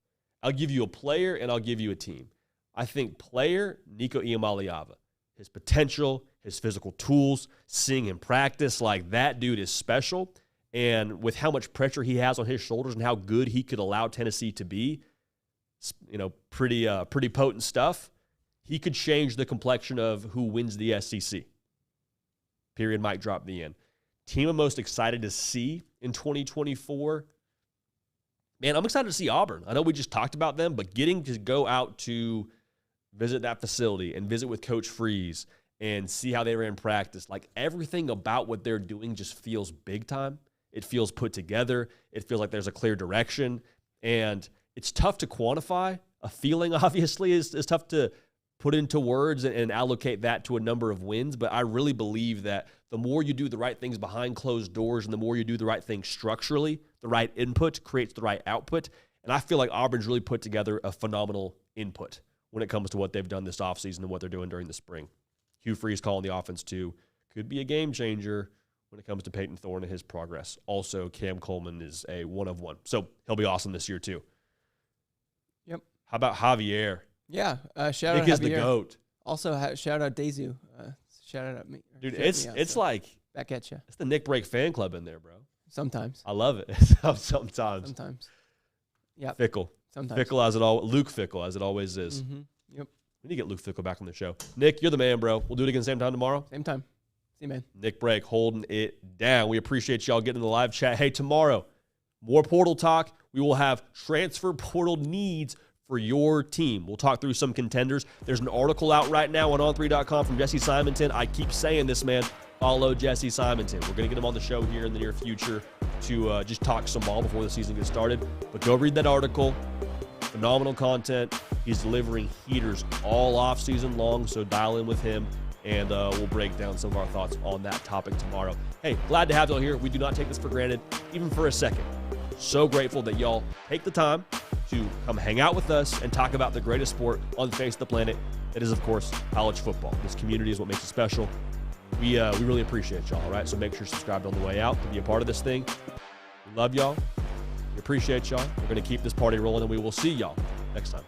I'll give you a player and I'll give you a team. I think player, Nico Iamaleava. His potential, his physical tools, seeing him practice, like that dude is special. And with how much pressure he has on his shoulders and how good he could allow Tennessee to be, pretty potent stuff. He could change the complexion of who wins the SEC. Period. Mic drop the end. Team I'm most excited to see in 2024. Man, I'm excited to see Auburn. I know we just talked about them, but getting to go out to visit that facility and visit with Coach Freeze and see how they were in practice, like everything about what they're doing just feels big time. It feels put together. It feels like there's a clear direction. And it's tough to quantify. A feeling, obviously, is tough to put into words and allocate that to a number of wins. But I really believe that the more you do the right things behind closed doors and the more you do the right things structurally, the right input creates the right output. And I feel like Auburn's really put together a phenomenal input when it comes to what they've done this offseason and what they're doing during the spring. Hugh Freeze calling the offense too. Could be a game changer when it comes to Peyton Thorne and his progress. Also, Cam Coleman is a one of one. So he'll be awesome this year too. Yep. How about Javier? Yeah. Shout out Nick is Javier. the GOAT. Also, shout out Dezu. Shout out me. Dude, shout it's me out, it's so like back at you. it's the Nick Break fan club in there, bro. Sometimes. I love it. Sometimes. Yeah. Fickle. Sometimes. Fickle as it all. Luke Fickle as it always is. Mm-hmm. Yep. We need to get Luke Fickle back on the show. Nick, you're the man, bro. We'll do it again same time tomorrow. Same time. See you, man. Nick Break holding it down. We appreciate y'all getting in the live chat. Hey, tomorrow, more portal talk. We will have transfer portal needs for your team. We'll talk through some contenders. There's an article out right now on on3.com from Jesse Simonton. I keep saying this, man. Follow Jesse Simonton. We're going to get him on the show here in the near future to just talk some ball before the season gets started. But go read that article. Phenomenal content. He's delivering heaters all offseason long, so dial in with him, and we'll break down some of our thoughts on that topic tomorrow. Hey, glad to have y'all here. We do not take this for granted, even for a second. So grateful that y'all take the time to come hang out with us and talk about the greatest sport on the face of the planet. That is, of course, college football. This community is what makes it special. We really appreciate y'all, all right? So make sure you're subscribed on the way out to be a part of this thing. We love y'all. We appreciate y'all. We're going to keep this party rolling, and we will see y'all next time.